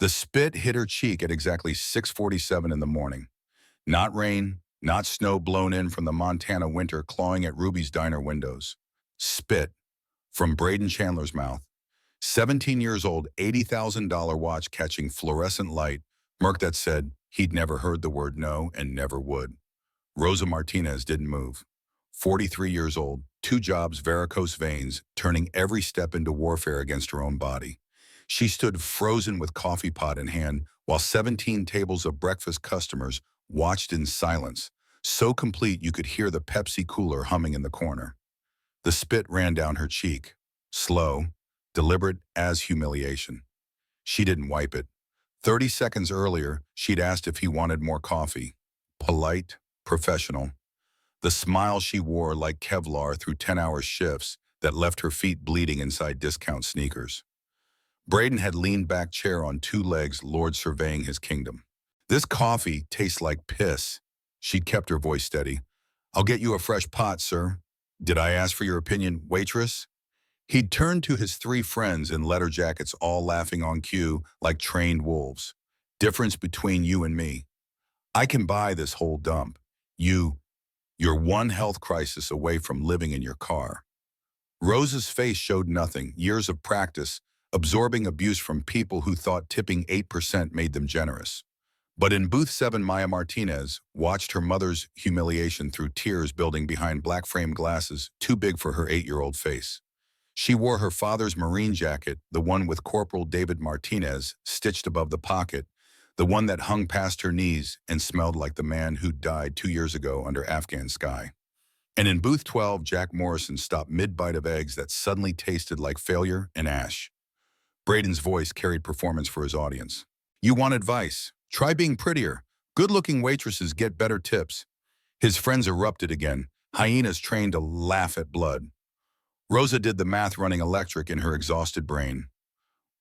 The spit hit her cheek at exactly 6:47 in the morning. Not rain, not snow blown in from the Montana winter clawing at Ruby's diner windows. Spit from Braden Chandler's mouth. 17 years old, $80,000 watch catching fluorescent light, murk that said he'd never heard the word no and never would. Rosa Martinez didn't move. 43 years old, 2 jobs, varicose veins, turning every step into warfare against her own body. She stood frozen with coffee pot in hand while 17 tables of breakfast customers watched in silence, so complete you could hear the Pepsi cooler humming in the corner. The spit ran down her cheek, slow, deliberate as humiliation. She didn't wipe it. 30 seconds earlier, she'd asked if he wanted more coffee. Polite, professional. The smile she wore like Kevlar through 10-hour shifts that left her feet bleeding inside discount sneakers. Braden had leaned back chair on 2 legs, lord surveying his kingdom. This coffee tastes like piss. She'd kept her voice steady. I'll get you a fresh pot, sir. Did I ask for your opinion, waitress? He'd turned to his 3 friends in leather jackets, all laughing on cue like trained wolves. Difference between you and me. I can buy this whole dump. You're one health crisis away from living in your car. Rosa's face showed nothing, years of practice, absorbing abuse from people who thought tipping 8% made them generous. But in booth 7, Maya Martinez watched her mother's humiliation through tears building behind black frame glasses too big for her 8-year-old face. She wore her father's Marine jacket, the one with Corporal David Martinez stitched above the pocket, the one that hung past her knees and smelled like the man who died 2 years ago under Afghan sky. And in booth 12, Jack Morrison stopped mid-bite of eggs that suddenly tasted like failure and ash. Braden's voice carried performance for his audience. You want advice? Try being prettier. Good-looking waitresses get better tips. His friends erupted again, hyenas trained to laugh at blood. Rosa did the math running electric in her exhausted brain.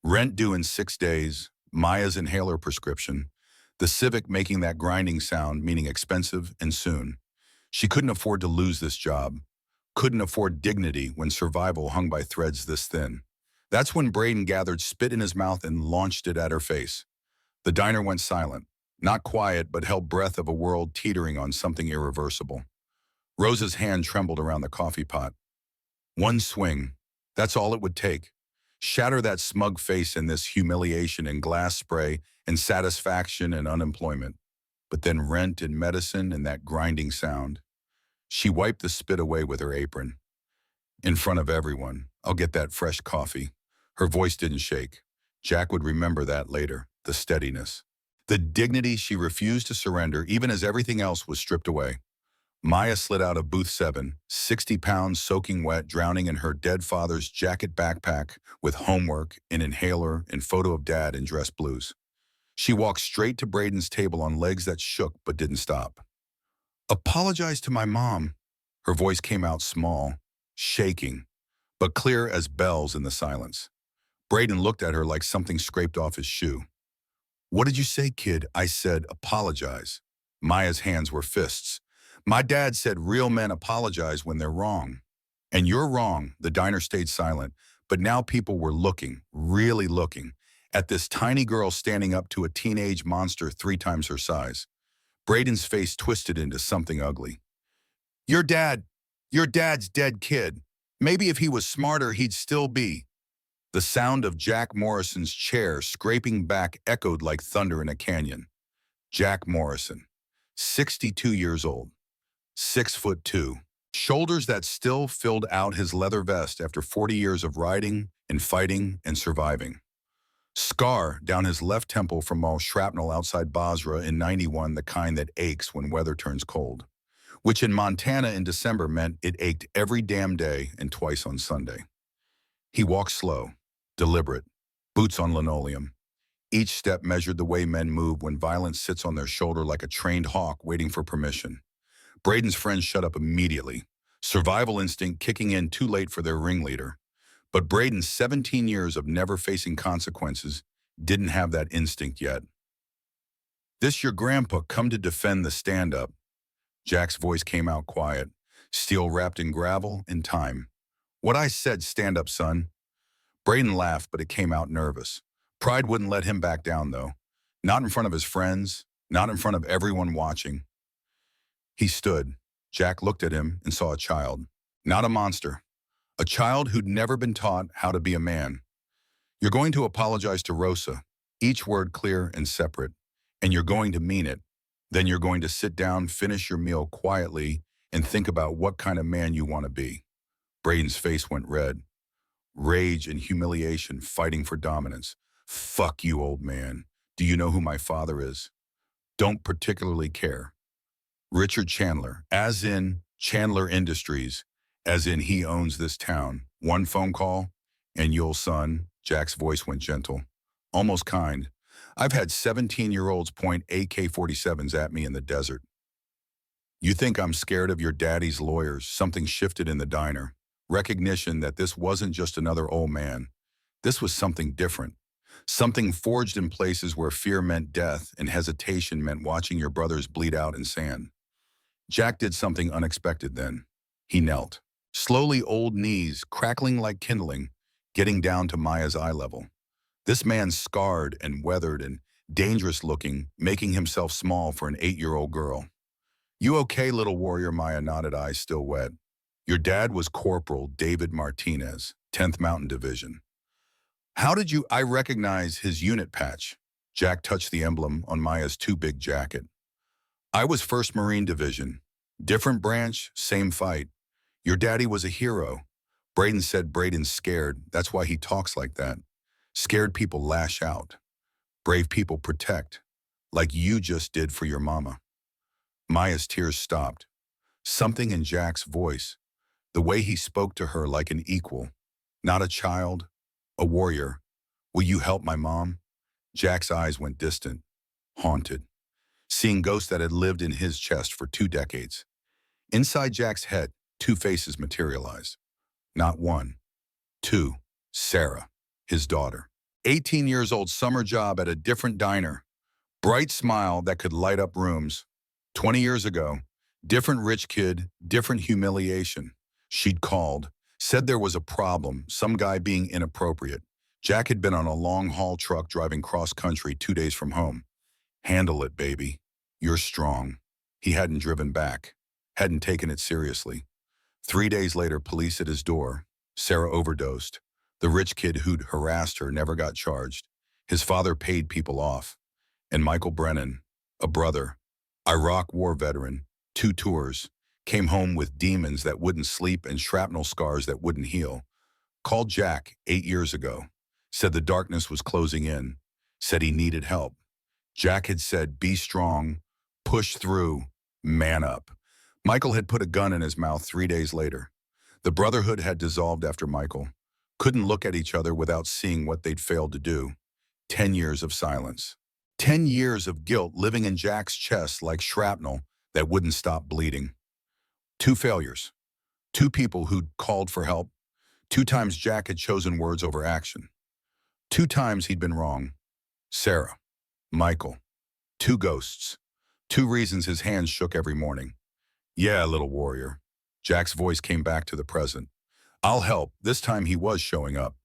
Rent due in 6 days, Maya's inhaler prescription, the Civic making that grinding sound, meaning expensive and soon. She couldn't afford to lose this job. Couldn't afford dignity when survival hung by threads this thin. That's when Braden gathered spit in his mouth and launched it at her face. The diner went silent, not quiet, but held breath of a world teetering on something irreversible. Rosa's hand trembled around the coffee pot. One swing, that's all it would take. Shatter that smug face in this humiliation and glass spray and satisfaction and unemployment. But then rent and medicine and that grinding sound. She wiped the spit away with her apron. In front of everyone, I'll get that fresh coffee. Her voice didn't shake. Jack would remember that later, the steadiness. The dignity she refused to surrender even as everything else was stripped away. Maya slid out of booth 7, 60 pounds soaking wet, drowning in her dead father's jacket backpack with homework, an inhaler, and photo of dad in dress blues. She walked straight to Braden's table on legs that shook but didn't stop. Apologize to my mom. Her voice came out small, shaking, but clear as bells in the silence. Braden looked at her like something scraped off his shoe. What did you say, kid? I said, apologize. Maya's hands were fists. My dad said real men apologize when they're wrong. And you're wrong. The diner stayed silent, but now people were looking, really looking, at this tiny girl standing up to a teenage monster 3 times her size. Braden's face twisted into something ugly. Your dad's dead, kid. Maybe if he was smarter, he'd still be. The sound of Jack Morrison's chair scraping back echoed like thunder in a canyon. Jack Morrison, 62 years old, 6'2", shoulders that still filled out his leather vest after 40 years of riding and fighting and surviving. Scar down his left temple from all shrapnel outside Basra in '91, the kind that aches when weather turns cold, which in Montana in December meant it ached every damn day and twice on Sunday. He walked slow, deliberate, boots on linoleum. Each step measured the way men move when violence sits on their shoulder like a trained hawk waiting for permission. Braden's friends shut up immediately, survival instinct kicking in too late for their ringleader. But Braden's 17 years of never facing consequences didn't have that instinct yet. This your grandpa come to defend the stand-up. Jack's voice came out quiet, steel wrapped in gravel and time. What I said, stand up, son. Braden laughed, but it came out nervous. Pride wouldn't let him back down, though. Not in front of his friends, not in front of everyone watching. He stood. Jack looked at him and saw a child. Not a monster. A child who'd never been taught how to be a man. You're going to apologize to Rosa, each word clear and separate, and you're going to mean it. Then you're going to sit down, finish your meal quietly, and think about what kind of man you want to be. Braden's face went red. Rage and humiliation fighting for dominance. Fuck you, old man. Do you know who my father is? Don't particularly care. Richard Chandler, as in Chandler Industries, as in he owns this town. One phone call, and you'll son, Jack's voice went gentle, almost kind. I've had 17-year-olds point AK-47s at me in the desert. You think I'm scared of your daddy's lawyers? Something shifted in the diner. Recognition that this wasn't just another old man. This was something different. Something forged in places where fear meant death and hesitation meant watching your brothers bleed out in sand. Jack did something unexpected then. He knelt. Slowly, old knees, crackling like kindling, getting down to Maya's eye level. This man scarred and weathered and dangerous looking, making himself small for an 8-year-old girl. You okay, little warrior? Maya nodded, eyes still wet. Your dad was Corporal David Martinez, 10th Mountain Division. How did you? I recognize his unit patch. Jack touched the emblem on Maya's too big jacket. I was 1st Marine Division. Different branch, same fight. Your daddy was a hero. Braden said Braden's scared. That's why he talks like that. Scared people lash out. Brave people protect, like you just did for your mama. Maya's tears stopped. Something in Jack's voice, the way he spoke to her like an equal, not a child, a warrior. Will you help my mom? Jack's eyes went distant, haunted, seeing ghosts that had lived in his chest for 2 decades. Inside Jack's head, 2 faces materialized. Not one, 2. Sarah, his daughter. 18 years old, summer job at a different diner. Bright smile that could light up rooms. 20 years ago, different rich kid, different humiliation. She'd called, said there was a problem, some guy being inappropriate. Jack had been on a long-haul truck driving cross-country 2 days from home. Handle it, baby. You're strong. He hadn't driven back, hadn't taken it seriously. 3 days later, police at his door. Sarah overdosed. The rich kid who'd harassed her never got charged. His father paid people off. And Michael Brennan, a brother, Iraq war veteran, 2 tours, came home with demons that wouldn't sleep and shrapnel scars that wouldn't heal. Called Jack 8 years ago. Said the darkness was closing in. Said he needed help. Jack had said, be strong, push through, man up. Michael had put a gun in his mouth 3 days later. The brotherhood had dissolved after Michael. Couldn't look at each other without seeing what they'd failed to do. 10 years of silence. 10 years of guilt living in Jack's chest like shrapnel that wouldn't stop bleeding. 2 failures. 2 people who'd called for help. 2 times Jack had chosen words over action. 2 times he'd been wrong. Sarah. Michael. 2 ghosts. 2 reasons his hands shook every morning. Yeah, little warrior. Jack's voice came back to the present. I'll help. This time he was showing up.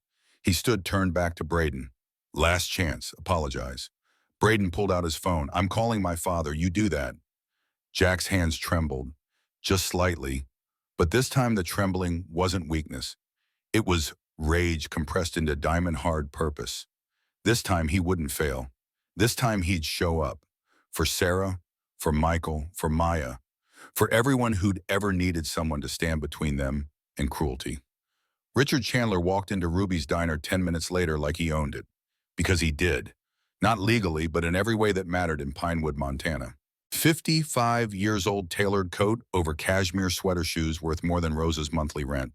He stood turned back to Braden. Last chance. Apologize. Braden pulled out his phone. I'm calling my father. You do that. Jack's hands trembled. Just slightly. But this time the trembling wasn't weakness. It was rage compressed into diamond-hard purpose. This time he wouldn't fail. This time he'd show up. For Sarah, for Michael, for Maya, for everyone who'd ever needed someone to stand between them and cruelty. Richard Chandler walked into Ruby's diner 10 minutes later like he owned it. Because he did. Not legally, but in every way that mattered in Pinewood, Montana. 55 years old tailored coat over cashmere sweater shoes worth more than Rosa's monthly rent.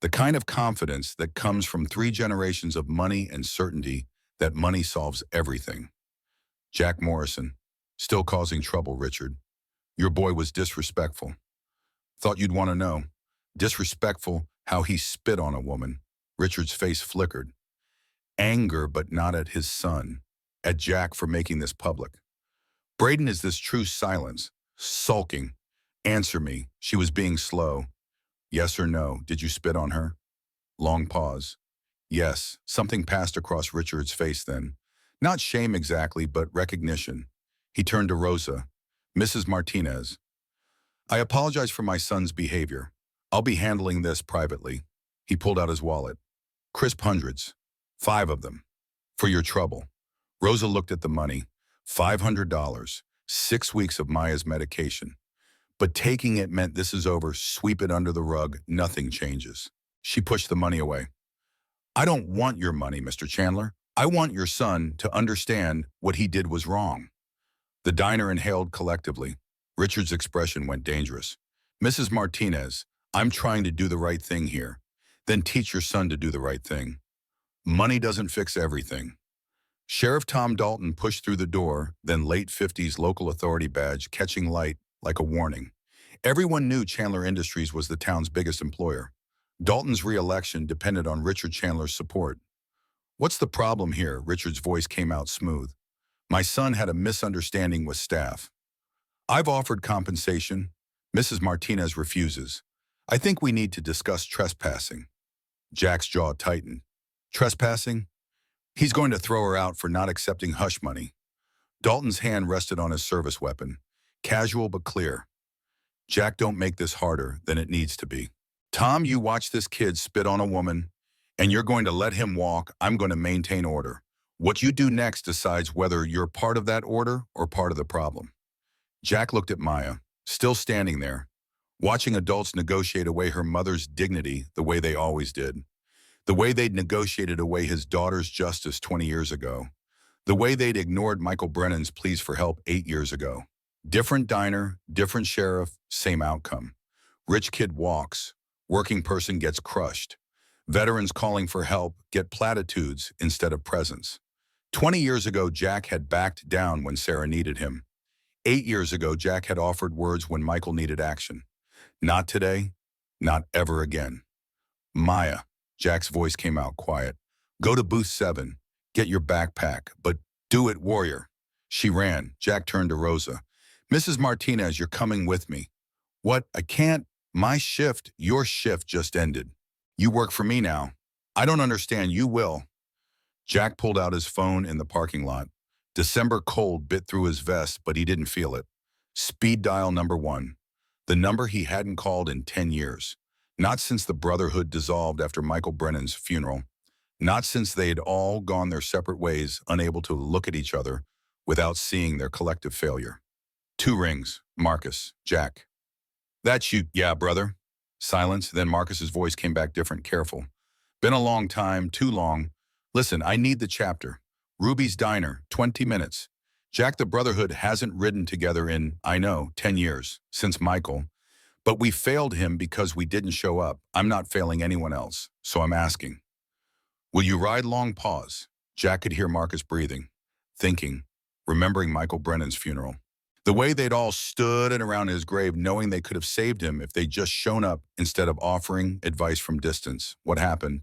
The kind of confidence that comes from 3 generations of money and certainty that money solves everything. Jack Morrison, still causing trouble, Richard. Your boy was disrespectful. Thought you'd want to know. Disrespectful how he spit on a woman. Richard's face flickered. Anger, but not at his son. At Jack for making this public. Braden is this true silence. Sulking. Answer me. She was being slow. Yes or no? Did you spit on her? Long pause. Yes, something passed across Richard's face then. Not shame exactly, but recognition. He turned to Rosa. Mrs. Martinez, I apologize for my son's behavior. I'll be handling this privately. He pulled out his wallet. Crisp hundreds. 5 of them. For your trouble. Rosa looked at the money. $500. 6 weeks of Maya's medication. But taking it meant this is over, sweep it under the rug, nothing changes. She pushed the money away. I don't want your money, Mr. Chandler. I want your son to understand what he did was wrong. The diner inhaled collectively. Richard's expression went dangerous. Mrs. Martinez, I'm trying to do the right thing here. Then teach your son to do the right thing. Money doesn't fix everything. Sheriff Tom Dalton pushed through the door, then late 50s local authority badge catching light like a warning. Everyone knew Chandler Industries was the town's biggest employer. Dalton's re-election depended on Richard Chandler's support. What's the problem here? Richard's voice came out smooth. My son had a misunderstanding with staff. I've offered compensation. Mrs. Martinez refuses. I think we need to discuss trespassing. Jack's jaw tightened. Trespassing? He's going to throw her out for not accepting hush money. Dalton's hand rested on his service weapon. Casual but clear. Jack, don't make this harder than it needs to be. Tom, you watch this kid spit on a woman, and you're going to let him walk. I'm going to maintain order. What you do next decides whether you're part of that order or part of the problem. Jack looked at Maya, still standing there, watching adults negotiate away her mother's dignity the way they always did. The way they'd negotiated away his daughter's justice 20 years ago. The way they'd ignored Michael Brennan's pleas for help 8 years ago. Different diner, different sheriff, same outcome. Rich kid walks. Working person gets crushed. Veterans calling for help get platitudes instead of presence. 20 years ago, Jack had backed down when Sarah needed him. 8 years ago, Jack had offered words when Michael needed action. Not today, not ever again. Maya, Jack's voice came out quiet. Go to booth 7, get your backpack, but do it, warrior. She ran. Jack turned to Rosa. Mrs. Martinez, you're coming with me. What? I can't. My shift, your shift just ended. You work for me now. I don't understand. You will. Jack pulled out his phone in the parking lot. December cold bit through his vest, but he didn't feel it. Speed dial number 1. The number he hadn't called in 10 years. Not since the Brotherhood dissolved after Michael Brennan's funeral. Not since they'd all gone their separate ways, unable to look at each other without seeing their collective failure. 2 rings. Marcus. Jack. That's you. Yeah, brother. Silence. Then Marcus's voice came back different, careful. Been a long time, too long. Listen, I need the chapter. Ruby's Diner, 20 minutes. Jack, the Brotherhood hasn't ridden together in, I know, 10 years, since Michael. But we failed him because we didn't show up. I'm not failing anyone else, so I'm asking. Will you ride? Long pause. Jack could hear Marcus breathing, thinking, remembering Michael Brennan's funeral. The way they'd all stood and around his grave knowing they could have saved him if they'd just shown up instead of offering advice from distance. What happened?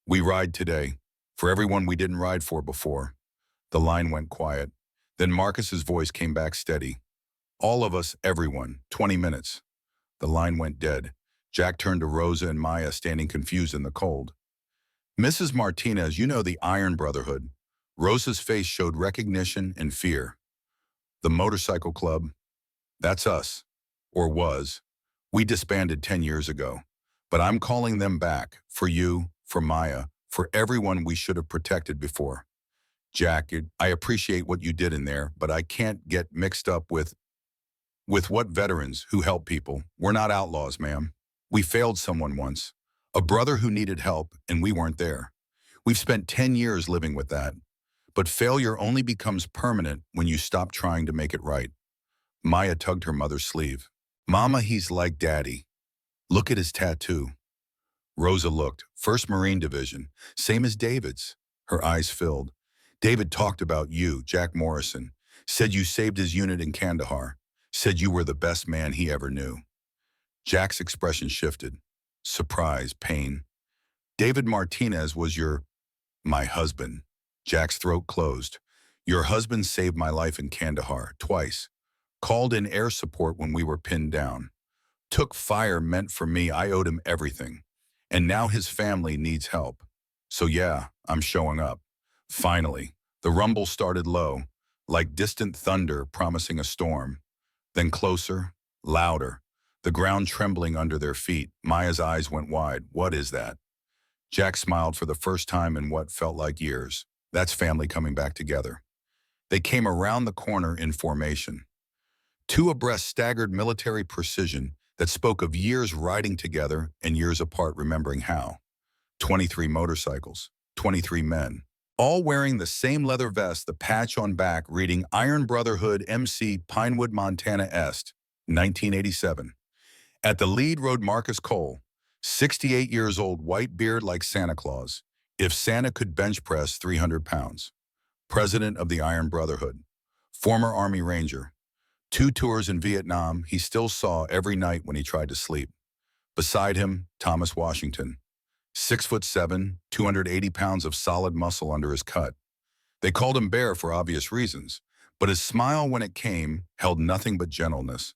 We ride today. For everyone we didn't ride for before. The line went quiet. Then Marcus's voice came back steady. All of us, everyone, 20 minutes. The line went dead. Jack turned to Rosa and Maya standing confused in the cold. Mrs. Martinez, you know the Iron Brotherhood. Rosa's face showed recognition and fear. The motorcycle club, that's us, or was. We disbanded 10 years ago. But I'm calling them back, for you, for Maya, for everyone we should have protected before. Jack, I appreciate what you did in there, but I can't get mixed up with what veterans who help people. We're not outlaws, ma'am. We failed someone once. A brother who needed help, and we weren't there. We've spent 10 years living with that. But failure only becomes permanent when you stop trying to make it right. Maya tugged her mother's sleeve. Mama, he's like Daddy. Look at his tattoo. Rosa looked. 1st Marine Division. Same as David's. Her eyes filled. David talked about you, Jack Morrison. Said you saved his unit in Kandahar. Said you were the best man he ever knew. Jack's expression shifted. Surprise, pain. David Martinez was my husband. Jack's throat closed. Your husband saved my life in Kandahar, twice. Called in air support when we were pinned down. Took fire meant for me. I owed him everything. And now his family needs help. So yeah, I'm showing up. Finally, the rumble started low, like distant thunder promising a storm. Then closer, louder, the ground trembling under their feet. Maya's eyes went wide. What is that? Jack smiled for the first time in what felt like years. That's family coming back together. They came around the corner in formation. Two abreast staggered military precision that spoke of years riding together and years apart remembering how. 23 motorcycles, 23 men, all wearing the same leather vest, the patch on back reading Iron Brotherhood MC Pinewood, Montana Est, 1987. At the lead rode Marcus Cole, 68 years old, white beard like Santa Claus, if Santa could bench press 300 pounds. President of the Iron Brotherhood, former Army Ranger. 2 tours in Vietnam he still saw every night when he tried to sleep. Beside him, Thomas Washington, 6'7", 280 pounds of solid muscle under his cut. They called him Bear for obvious reasons, but his smile when it came held nothing but gentleness.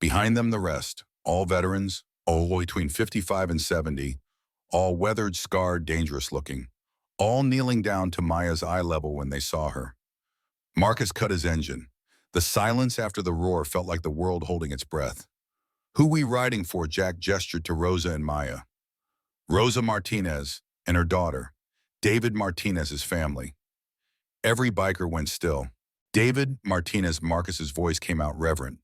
Behind them the rest, all veterans, all between 55 and 70, all weathered, scarred, dangerous looking, all kneeling down to Maya's eye level when they saw her. Marcus cut his engine. The silence after the roar felt like the world holding its breath. Who we riding for? Jack gestured to Rosa and Maya. Rosa Martinez and her daughter, David Martinez's family. Every biker went still. David Martinez, Marcus's voice came out reverent.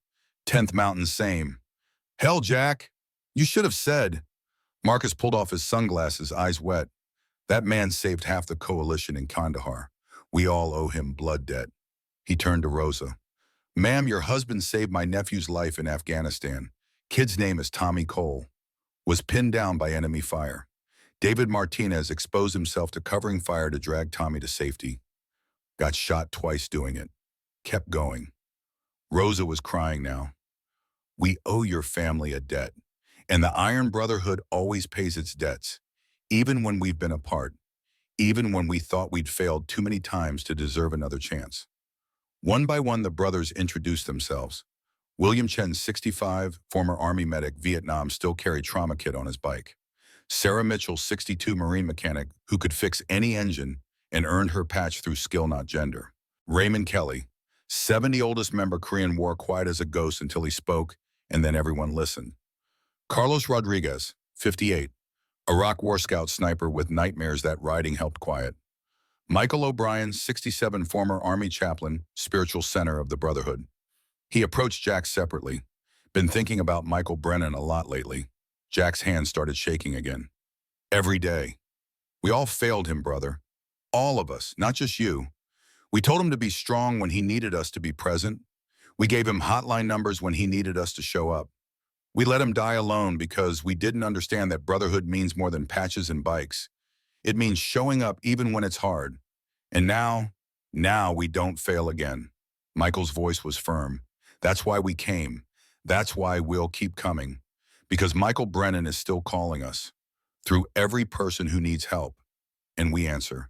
10th Mountain, same. Hell, Jack, you should have said. Marcus pulled off his sunglasses, eyes wet. That man saved half the coalition in Kandahar. We all owe him blood debt. He turned to Rosa. Ma'am, your husband saved my nephew's life in Afghanistan. Kid's name is Tommy Cole. Was pinned down by enemy fire. David Martinez exposed himself to covering fire to drag Tommy to safety. Got shot twice doing it. Kept going. Rosa was crying now. We owe your family a debt, and the Iron Brotherhood always pays its debts, even when we've been apart, even when we thought we'd failed too many times to deserve another chance. One by one, the brothers introduced themselves. William Chen, 65, former Army medic, Vietnam, still carried trauma kit on his bike. Sarah Mitchell, 62, Marine mechanic, who could fix any engine and earned her patch through skill, not gender. Raymond Kelly, 70, oldest member, Korean War, quiet as a ghost until he spoke, and then everyone listened. Carlos Rodriguez, 58, Iraq War Scout sniper with nightmares that riding helped quiet. Michael O'Brien, 67, former Army chaplain, spiritual center of the Brotherhood. He approached Jack separately. Been thinking about Michael Brennan a lot lately. Jack's hand started shaking again. Every day. We all failed him, brother. All of us, not just you. We told him to be strong when he needed us to be present. We gave him hotline numbers when he needed us to show up. We let him die alone because we didn't understand that brotherhood means more than patches and bikes. It means showing up even when it's hard. And now we don't fail again. Michael's voice was firm. That's why we came. That's why we'll keep coming. Because Michael Brennan is still calling us. Through every person who needs help. And we answer.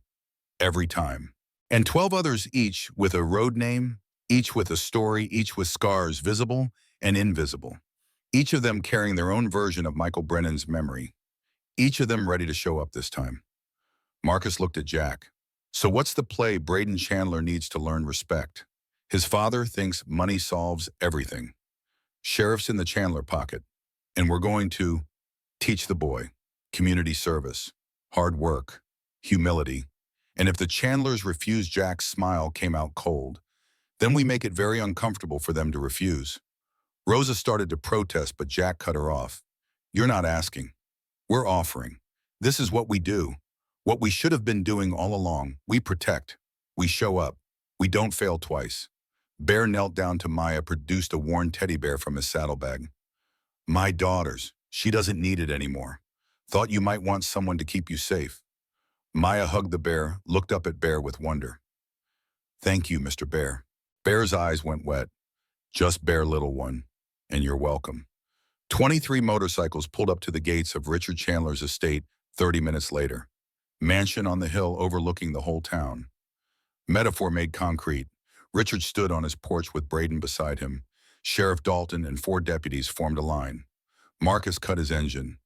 Every time. And 12 others, each with a road name, each with a story, each with scars visible and invisible. Each of them carrying their own version of Michael Brennan's memory. Each of them ready to show up this time. Marcus looked at Jack. So what's the play? Braden Chandler needs to learn respect. His father thinks money solves everything. Sheriff's in the Chandler pocket. And we're going to teach the boy community service, hard work, humility. And if the Chandlers refuse, Jack's smile came out cold. Then we make it very uncomfortable for them to refuse. Rosa started to protest, but Jack cut her off. You're not asking. We're offering. This is what we do. What we should have been doing all along. We protect. We show up. We don't fail twice. Bear knelt down to Maya, produced a worn teddy bear from his saddlebag. My daughter's. She doesn't need it anymore. Thought you might want someone to keep you safe. Maya hugged the bear, looked up at Bear with wonder. Thank you, Mr. Bear. Bear's eyes went wet. Just Bear, little one, and you're welcome. 23 motorcycles pulled up to the gates of Richard Chandler's estate 30 minutes later. Mansion on the hill overlooking the whole town. Metaphor made concrete. Richard stood on his porch with Braden beside him. Sheriff Dalton and 4 deputies formed a line. Marcus cut his engine.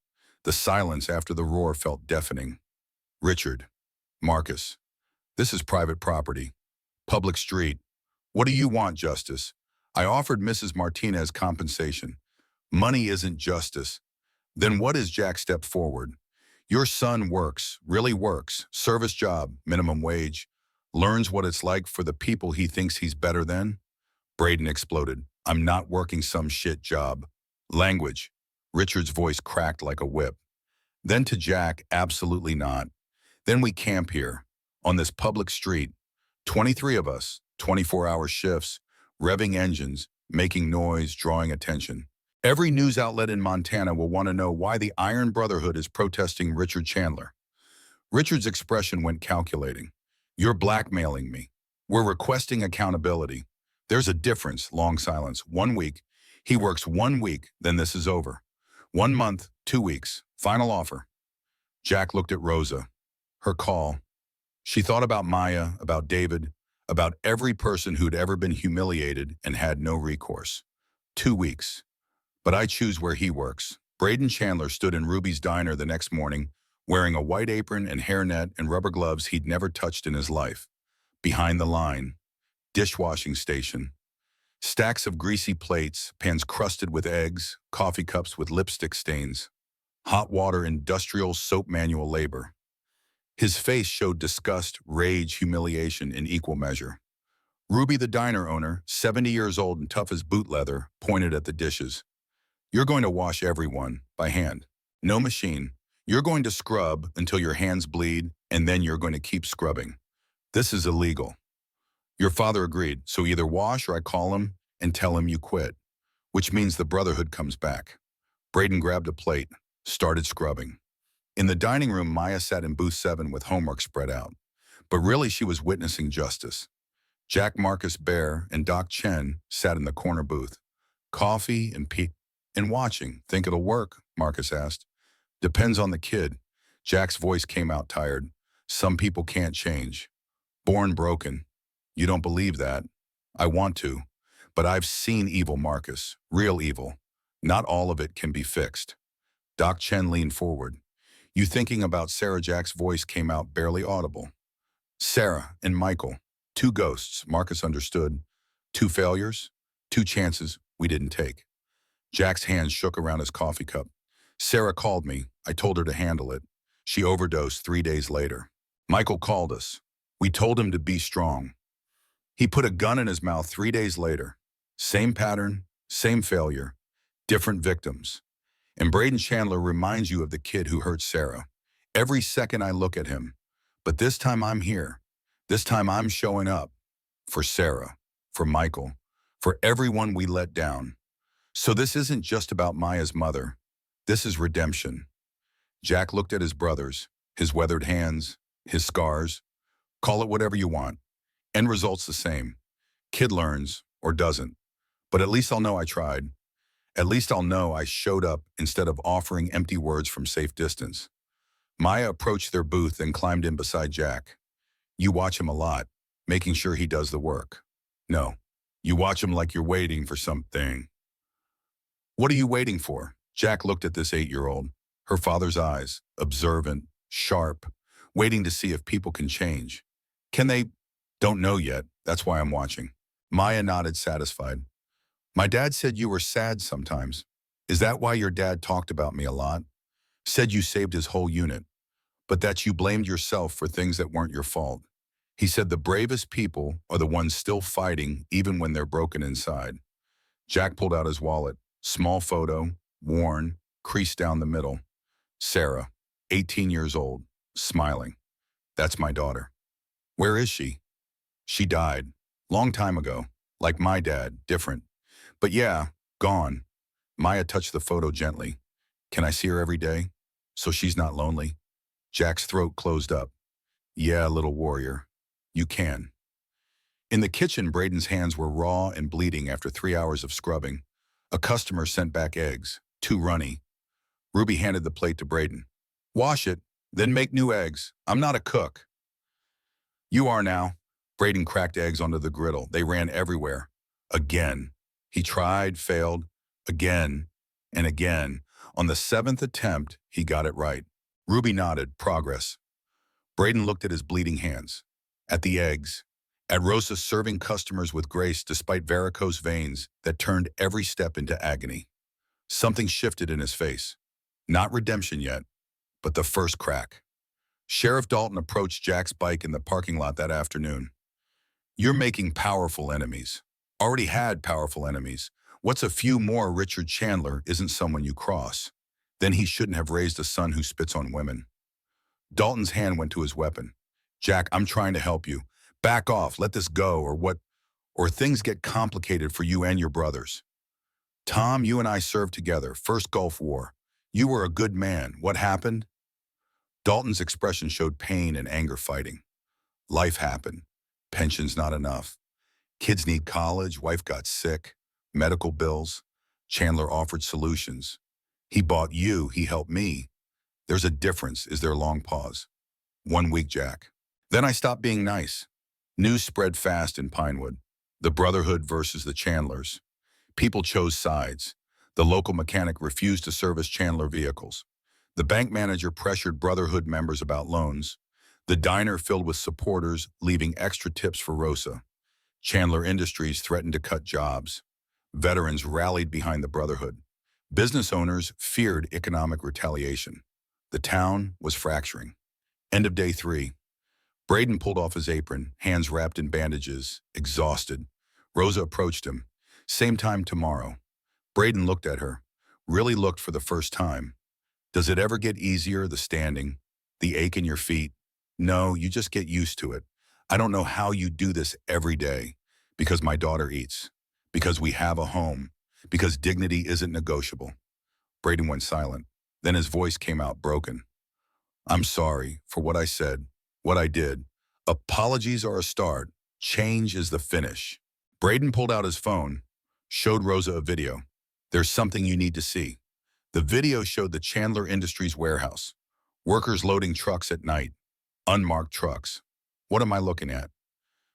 The silence after the roar felt deafening. Richard, Marcus, this is private property. Public street. What do you want, Justice? I offered Mrs. Martinez compensation. Money isn't justice. Then what is? Jack stepped forward. Your son works, really works, service job, minimum wage, learns what it's like for the people he thinks he's better than. Braden exploded. I'm not working some shit job. Language. Richard's voice cracked like a whip. Then to Jack, absolutely not. Then we camp here, on this public street. 23 of us, 24-hour shifts, revving engines, making noise, drawing attention. Every news outlet in Montana will want to know why the Iron Brotherhood is protesting Richard Chandler. Richard's expression went calculating. You're blackmailing me. We're requesting accountability. There's a difference, long silence. 1 week. He works 1 week, then this is over. 1 month, 2 weeks. Final offer. Jack looked at Rosa. Her call. She thought about Maya, about David, about every person who'd ever been humiliated and had no recourse. 2 weeks. But I choose where he works. Braden Chandler stood in Ruby's diner the next morning, wearing a white apron and hairnet and rubber gloves he'd never touched in his life. Behind the line. Dishwashing station. Stacks of greasy plates, pans crusted with eggs, coffee cups with lipstick stains. Hot water, industrial soap manual labor. His face showed disgust, rage, humiliation in equal measure. Ruby, the diner owner, 70 years old and tough as boot leather, pointed at the dishes. You're going to wash everyone, by hand. No machine. You're going to scrub until your hands bleed, and then you're going to keep scrubbing. This is illegal. Your father agreed, so either wash or I call him and tell him you quit, which means the Brotherhood comes back. Braden grabbed a plate, started scrubbing. In the dining room, Maya sat in booth 7 with homework spread out. But really she was witnessing justice. Jack Marcus Bear and Doc Chen sat in the corner booth. Coffee and watching. Think it'll work? Marcus asked. Depends on the kid. Jack's voice came out tired. Some people can't change. Born broken. You don't believe that? I want to. But I've seen evil, Marcus. Real evil. Not all of it can be fixed. Doc Chen leaned forward. You thinking about Sarah? Jack's voice came out barely audible. Sarah and Michael. 2 ghosts, Marcus understood. 2 failures. 2 chances we didn't take. Jack's hands shook around his coffee cup. Sarah called me. I told her to handle it. She overdosed 3 days later. Michael called us. We told him to be strong. He put a gun in his mouth 3 days later. Same pattern, same failure, different victims. And Braden Chandler reminds you of the kid who hurt Sarah. Every second I look at him. But this time I'm here. This time I'm showing up. For Sarah, for Michael, for everyone we let down. So this isn't just about Maya's mother. This is redemption. Jack looked at his brothers, his weathered hands, his scars. Call it whatever you want. End result's the same. Kid learns, or doesn't. But at least I'll know I tried. At least I'll know I showed up instead of offering empty words from safe distance. Maya approached their booth and climbed in beside Jack. You watch him a lot, making sure he does the work. No, you watch him like you're waiting for something. What are you waiting for? Jack looked at this 8-year-old, her father's eyes, observant, sharp, waiting to see if people can change. Can they? Don't know yet. That's why I'm watching. Maya nodded, satisfied. My dad said you were sad sometimes. Is that why your dad talked about me a lot? Said you saved his whole unit, but that you blamed yourself for things that weren't your fault. He said the bravest people are the ones still fighting even when they're broken inside. Jack pulled out his wallet. Small photo, worn, creased down the middle. Sarah, 18 years old, smiling. That's my daughter. Where is she? She died. Long time ago. Like my dad, different. But yeah, gone. Maya touched the photo gently. Can I see her every day? So she's not lonely? Jack's throat closed up. Yeah, little warrior. You can. In the kitchen, Braden's hands were raw and bleeding after 3 hours of scrubbing. A customer sent back eggs, 2 runny. Ruby handed the plate to Braden. Wash it, then make new eggs. I'm not a cook. You are now. Braden cracked eggs onto the griddle. They ran everywhere. Again. He tried, failed. Again and again. On the 7th attempt, he got it right. Ruby nodded. Progress. Braden looked at his bleeding hands, at the eggs, at Rosa serving customers with grace despite varicose veins that turned every step into agony. Something shifted in his face. Not redemption yet, but the first crack. Sheriff Dalton approached Jack's bike in the parking lot that afternoon. "You're making powerful enemies. Already had powerful enemies. What's a few more? Richard Chandler isn't someone you cross. Then he shouldn't have raised a son who spits on women." Dalton's hand went to his weapon. "Jack, I'm trying to help you. Back off, let this go, or things get complicated for you and your brothers. Tom, you and I served together, first Gulf War. You were a good man. What happened?" Dalton's expression showed pain and anger fighting. "Life happened. Pension's not enough. Kids need college, wife got sick, medical bills. Chandler offered solutions. He bought you, he helped me. There's a difference." Is there a long pause? "1 week, Jack. Then I stopped being nice." News spread fast in Pinewood. The Brotherhood versus the Chandlers. People chose sides. The local mechanic refused to service Chandler vehicles. The bank manager pressured Brotherhood members about loans. The diner filled with supporters, leaving extra tips for Rosa. Chandler Industries threatened to cut jobs. Veterans rallied behind the Brotherhood. Business owners feared economic retaliation. The town was fracturing. End of day 3. Braden pulled off his apron, hands wrapped in bandages, exhausted. Rosa approached him. "Same time tomorrow." Braden looked at her, really looked for the first time. "Does it ever get easier, the standing, the ache in your feet?" "No, you just get used to it. I don't know how you do this every day. Because my daughter eats. Because we have a home. Because dignity isn't negotiable." Braden went silent. Then his voice came out broken. "I'm sorry for what I said, what I did. Apologies are a start. Change is the finish." Braden pulled out his phone, showed Rosa a video. "There's something you need to see." The video showed the Chandler Industries warehouse. Workers loading trucks at night. Unmarked trucks. What am I looking at?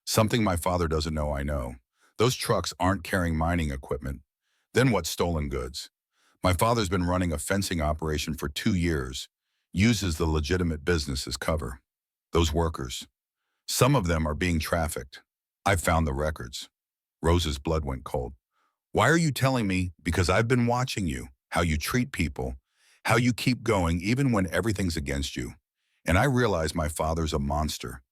Something my father doesn't know I know. Those trucks aren't carrying mining equipment. Then what's stolen goods? My father's been running a fencing operation for 2 years. Uses the legitimate business as cover. Those workers. Some of them are being trafficked. I found the records. Rosa's blood went cold. "Why are you telling me? Because I've been watching you, how you treat people, how you keep going even when everything's against you. And I realize my father's a monster,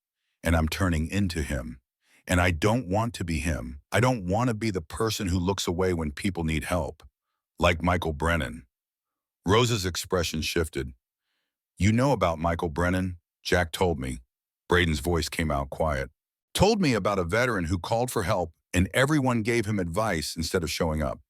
and I'm turning into him. And I don't want to be him. I don't want to be the person who looks away when people need help. Like Michael Brennan." Rosa's expression shifted. "You know about Michael Brennan?" "Jack told me." Braden's voice came out quiet. "Told me about a veteran who called for help and everyone gave him advice instead of showing up.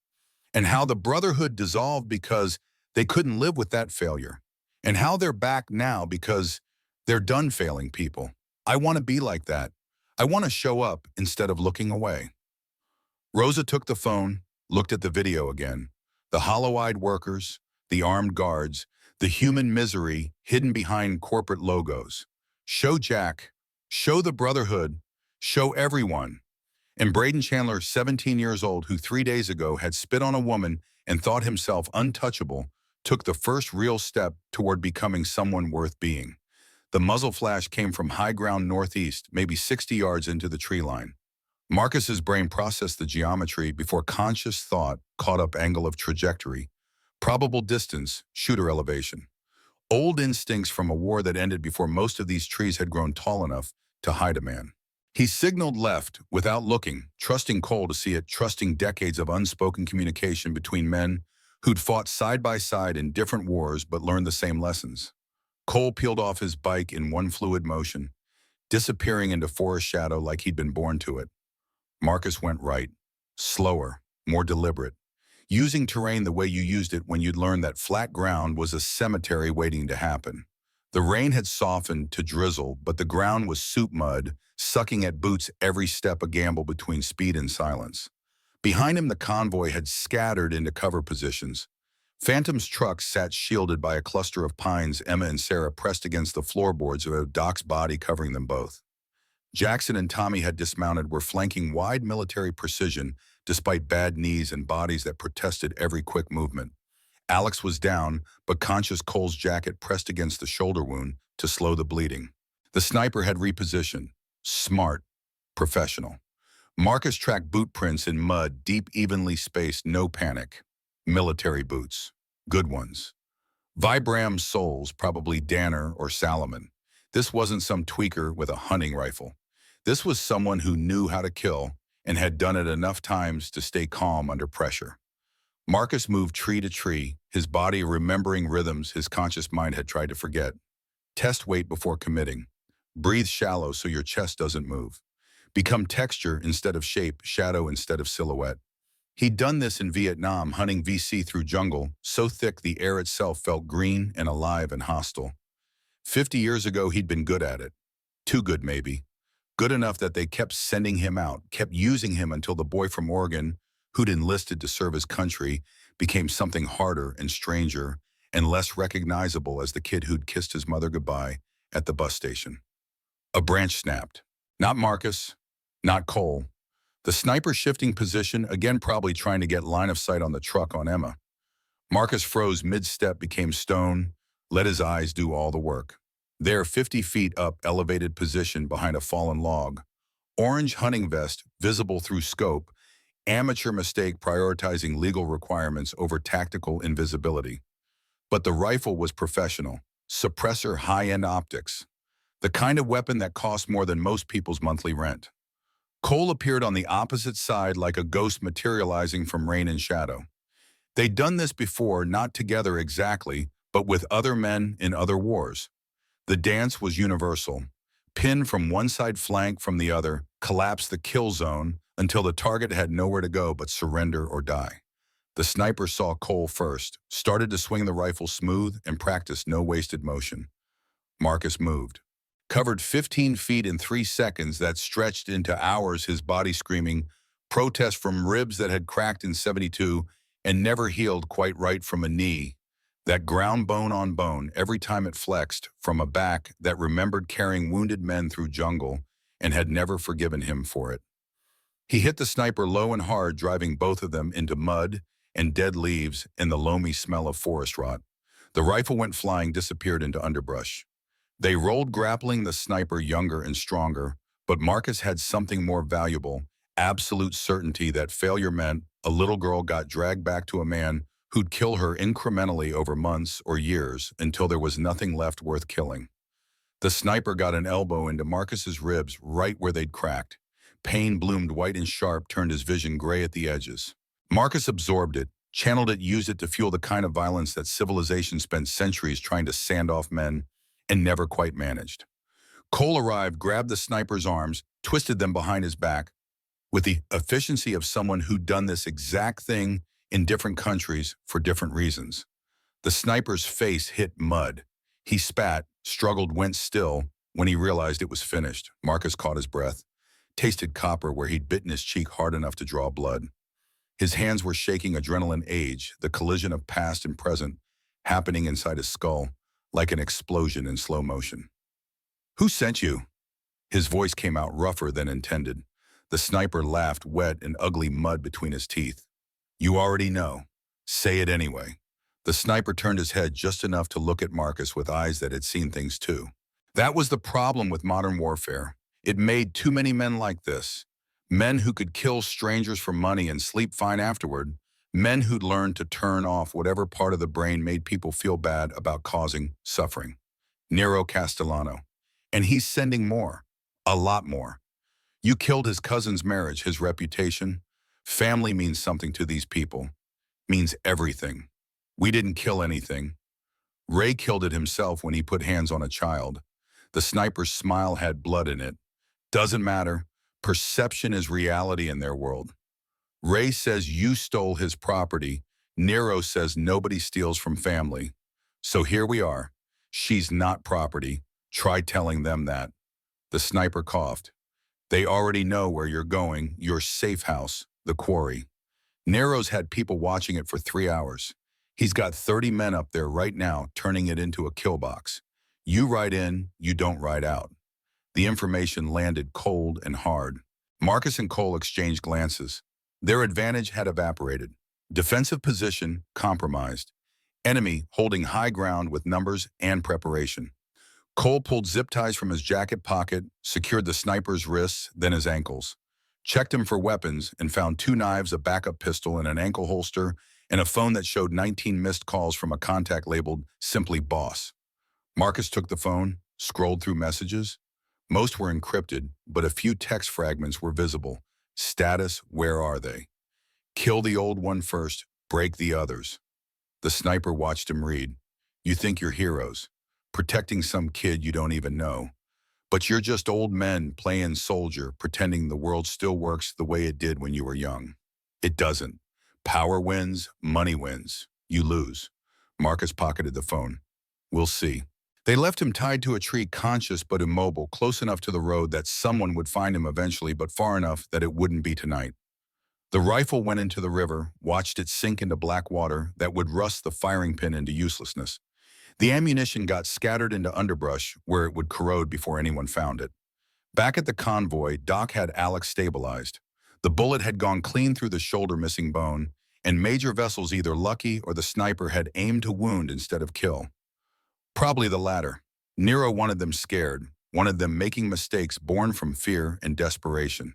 And how the Brotherhood dissolved because they couldn't live with that failure. And how they're back now because they're done failing people. I want to be like that. I want to show up instead of looking away." Rosa took the phone, looked at the video again. The hollow-eyed workers, the armed guards, the human misery hidden behind corporate logos. Show Jack, show the Brotherhood, show everyone. And Braden Chandler, 17 years old, who 3 days ago had spit on a woman and thought himself untouchable, took the first real step toward becoming someone worth being. The muzzle flash came from high ground northeast, maybe 60 yards into the tree line. Marcus's brain processed the geometry before conscious thought caught up angle of trajectory, probable distance, shooter elevation. Old instincts from a war that ended before most of these trees had grown tall enough to hide a man. He signaled left without looking, trusting Cole to see it, trusting decades of unspoken communication between men who'd fought side by side in different wars but learned the same lessons. Cole peeled off his bike in one fluid motion, disappearing into forest shadow like he'd been born to it. Marcus went right, slower, more deliberate, using terrain the way you used it when you'd learned that flat ground was a cemetery waiting to happen. The rain had softened to drizzle, but the ground was soup mud, sucking at boots every step, a gamble between speed and silence. Behind him, the convoy had scattered into cover positions. Phantom's truck sat shielded by a cluster of pines, Emma and Sarah pressed against the floorboards of Doc's body covering them both. Jackson and Tommy had dismounted, were flanking wide military precision despite bad knees and bodies that protested every quick movement. Alex was down, but conscious Cole's jacket pressed against the shoulder wound to slow the bleeding. The sniper had repositioned. Smart. Professional. Marcus tracked boot prints in mud, deep, evenly spaced, no panic. Military boots. Good ones. Vibram soles, probably Danner or Salomon. This wasn't some tweaker with a hunting rifle. This was someone who knew how to kill and had done it enough times to stay calm under pressure. Marcus moved tree to tree, his body remembering rhythms his conscious mind had tried to forget. Test weight before committing. Breathe shallow so your chest doesn't move. Become texture instead of shape, shadow instead of silhouette. He'd done this in Vietnam, hunting VC through jungle, so thick the air itself felt green and alive and hostile. 50 years ago, he'd been good at it. Too good, maybe. Good enough that they kept sending him out, kept using him until the boy from Oregon, who'd enlisted to serve his country, became something harder and stranger and less recognizable as the kid who'd kissed his mother goodbye at the bus station. A branch snapped. Not Marcus, not Cole. The sniper shifting position, again probably trying to get line of sight on the truck on Emma. Marcus froze mid-step, became stone, let his eyes do all the work. There, 50 feet up, elevated position behind a fallen log. Orange hunting vest, visible through scope. Amateur mistake prioritizing legal requirements over tactical invisibility. But the rifle was professional. Suppressor high-end optics. The kind of weapon that costs more than most people's monthly rent. Cole appeared on the opposite side like a ghost materializing from rain and shadow. They'd done this before, not together exactly, but with other men in other wars. The dance was universal. Pin from one side, flank from the other, collapse the kill zone until the target had nowhere to go but surrender or die. The sniper saw Cole first, started to swing the rifle smooth and practiced no wasted motion. Marcus moved. Covered 15 feet in 3 seconds that stretched into hours, his body screaming, protest from ribs that had cracked in 72 and never healed quite right from a knee, that ground bone on bone every time it flexed, from a back that remembered carrying wounded men through jungle and had never forgiven him for it. He hit the sniper low and hard, driving both of them into mud and dead leaves and the loamy smell of forest rot. The rifle went flying, disappeared into underbrush. They rolled, grappling, the sniper younger and stronger, but Marcus had something more valuable, absolute certainty that failure meant a little girl got dragged back to a man who'd kill her incrementally over months or years until there was nothing left worth killing. The sniper got an elbow into Marcus's ribs right where they'd cracked. Pain bloomed white and sharp, turned his vision gray at the edges. Marcus absorbed it, channeled it, used it to fuel the kind of violence that civilization spent centuries trying to sand off men and never quite managed. Cole arrived, grabbed the sniper's arms, twisted them behind his back. With the efficiency of someone who'd done this exact thing in different countries for different reasons. The sniper's face hit mud. He spat, struggled, went still. When he realized it was finished, Marcus caught his breath, tasted copper where he'd bitten his cheek hard enough to draw blood. His hands were shaking, adrenaline, age, the collision of past and present, happening inside his skull, like an explosion in slow motion. "Who sent you?" His voice came out rougher than intended. The sniper laughed, wet and ugly mud between his teeth. "You already know. Say it anyway." The sniper turned his head just enough to look at Marcus with eyes that had seen things too. That was the problem with modern warfare. It made too many men like this. Men who could kill strangers for money and sleep fine afterward. Men who'd learned to turn off whatever part of the brain made people feel bad about causing suffering. Nero Castellano. And he's sending more. A lot more. You killed his cousin's marriage, his reputation. Family means something to these people. Means everything. We didn't kill anything. Ray killed it himself when he put hands on a child. The sniper's smile had blood in it. Doesn't matter. Perception is reality in their world. Ray says you stole his property. Nero says nobody steals from family. So here we are. She's not property. Try telling them that. The sniper coughed. They already know where you're going, your safe house, the quarry. Nero's had people watching it for 3 hours. He's got 30 men up there right now, turning it into a kill box. You ride in, you don't ride out. The information landed cold and hard. Marcus and Cole exchanged glances. Their advantage had evaporated. Defensive position compromised. Enemy holding high ground with numbers and preparation. Cole pulled zip ties from his jacket pocket, secured the sniper's wrists, then his ankles. Checked him for weapons and found 2 knives, a backup pistol, and an ankle holster, and a phone that showed 19 missed calls from a contact labeled simply boss. Marcus took the phone, scrolled through messages. Most were encrypted, but a few text fragments were visible. Status, where are they? Kill the old one first, break the others. The sniper watched him read. You think you're heroes, protecting some kid you don't even know. But you're just old men playing soldier, pretending the world still works the way it did when you were young. It doesn't. Power wins, money wins. You lose. Marcus pocketed the phone. We'll see. They left him tied to a tree, conscious but immobile, close enough to the road that someone would find him eventually, but far enough that it wouldn't be tonight. The rifle went into the river, watched it sink into black water that would rust the firing pin into uselessness. The ammunition got scattered into underbrush where it would corrode before anyone found it. Back at the convoy, Doc had Alex stabilized. The bullet had gone clean through the shoulder, missing bone, and Major Vessel's either lucky or the sniper had aimed to wound instead of kill. Probably the latter. Nero wanted them scared, wanted them making mistakes born from fear and desperation.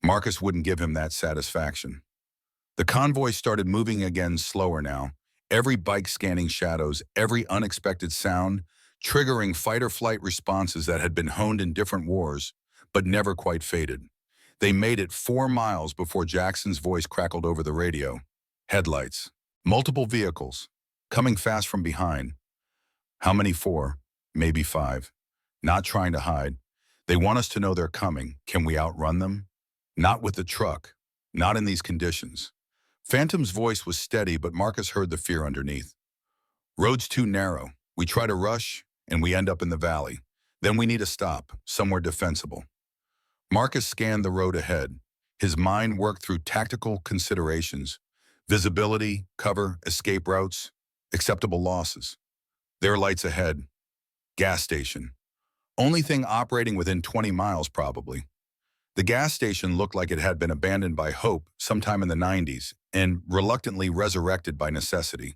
Marcus wouldn't give him that satisfaction. The convoy started moving again, slower now, every bike scanning shadows, every unexpected sound, triggering fight-or-flight responses that had been honed in different wars, but never quite faded. They made it 4 miles before Jackson's voice crackled over the radio. Headlights. Multiple vehicles. Coming fast from behind. How many? 4? Maybe 5. Not trying to hide. They want us to know they're coming. Can we outrun them? Not with the truck. Not in these conditions. Phantom's voice was steady, but Marcus heard the fear underneath. Road's too narrow. We try to rush, and we end up in the valley. Then we need a stop, somewhere defensible. Marcus scanned the road ahead. His mind worked through tactical considerations. Visibility, cover, escape routes, acceptable losses. Their lights ahead. Gas station. Only thing operating within 20 miles, probably. The gas station looked like it had been abandoned by Hope sometime in the 90s and reluctantly resurrected by necessity.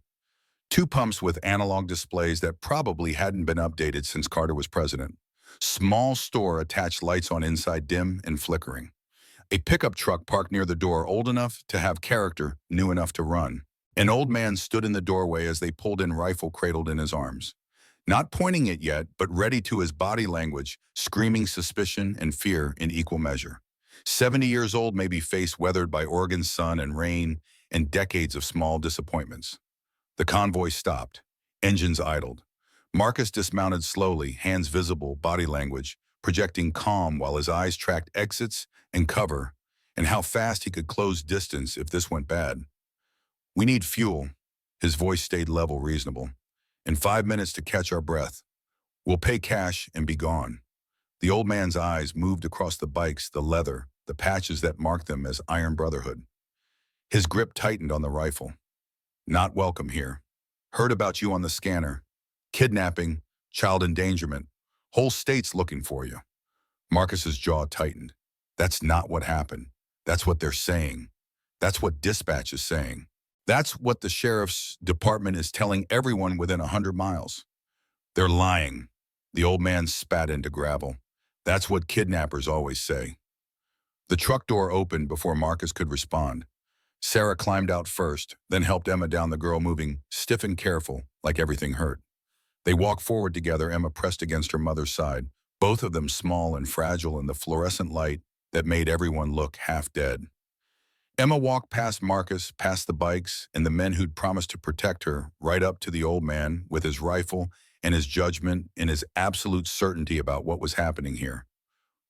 2 pumps with analog displays that probably hadn't been updated since Carter was president. Small store attached lights on inside, dim and flickering. A pickup truck parked near the door, old enough to have character, new enough to run. An old man stood in the doorway as they pulled in, rifle cradled in his arms. Not pointing it yet, but ready to his body language, screaming suspicion and fear in equal measure. 70 years old, maybe, face weathered by Oregon sun and rain and decades of small disappointments. The convoy stopped. Engines idled. Marcus dismounted slowly, hands visible, body language, projecting calm while his eyes tracked exits and cover and how fast he could close distance if this went bad. We need fuel. His voice stayed level, reasonable. In 5 minutes to catch our breath. We'll pay cash and be gone. The old man's eyes moved across the bikes, the leather, the patches that marked them as Iron Brotherhood. His grip tightened on the rifle. Not welcome here. Heard about you on the scanner. Kidnapping, child endangerment. Whole state's looking for you. Marcus's jaw tightened. That's not what happened. That's what they're saying. That's what dispatch is saying. That's what the sheriff's department is telling everyone within 100 miles. They're lying. The old man spat into gravel. That's what kidnappers always say. The truck door opened before Marcus could respond. Sarah climbed out first, then helped Emma down, the girl moving, stiff and careful, like everything hurt. They walked forward together, Emma pressed against her mother's side, both of them small and fragile in the fluorescent light that made everyone look half dead. Emma walked past Marcus, past the bikes, and the men who'd promised to protect her, right up to the old man with his rifle and his judgment and his absolute certainty about what was happening here.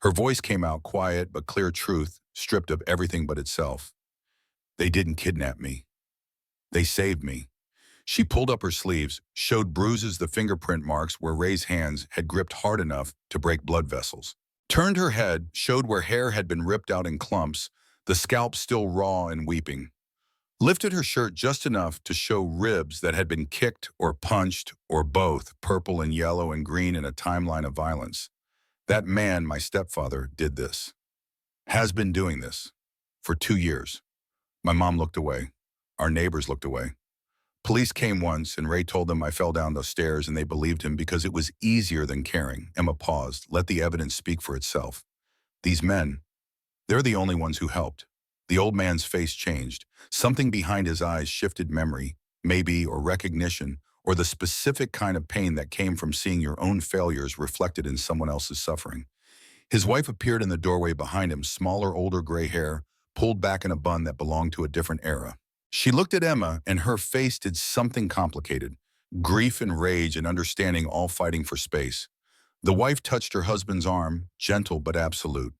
Her voice came out, quiet but clear truth, stripped of everything but itself. They didn't kidnap me. They saved me. She pulled up her sleeves, showed bruises, the fingerprint marks where Ray's hands had gripped hard enough to break blood vessels. Turned her head, showed where hair had been ripped out in clumps, the scalp still raw and weeping. Lifted her shirt just enough to show ribs that had been kicked or punched or both, purple and yellow and green in a timeline of violence. That man, my stepfather, did this. Has been doing this. For 2 years. My mom looked away. Our neighbors looked away. Police came once, and Ray told them I fell down the stairs, and they believed him because it was easier than caring. Emma paused. Let the evidence speak for itself. These men, they're the only ones who helped. The old man's face changed. Something behind his eyes shifted memory, maybe, or recognition, or the specific kind of pain that came from seeing your own failures reflected in someone else's suffering. His wife appeared in the doorway behind him, smaller, older gray hair, pulled back in a bun that belonged to a different era. She looked at Emma, and her face did something complicated. Grief and rage and understanding all fighting for space. The wife touched her husband's arm, gentle but absolute.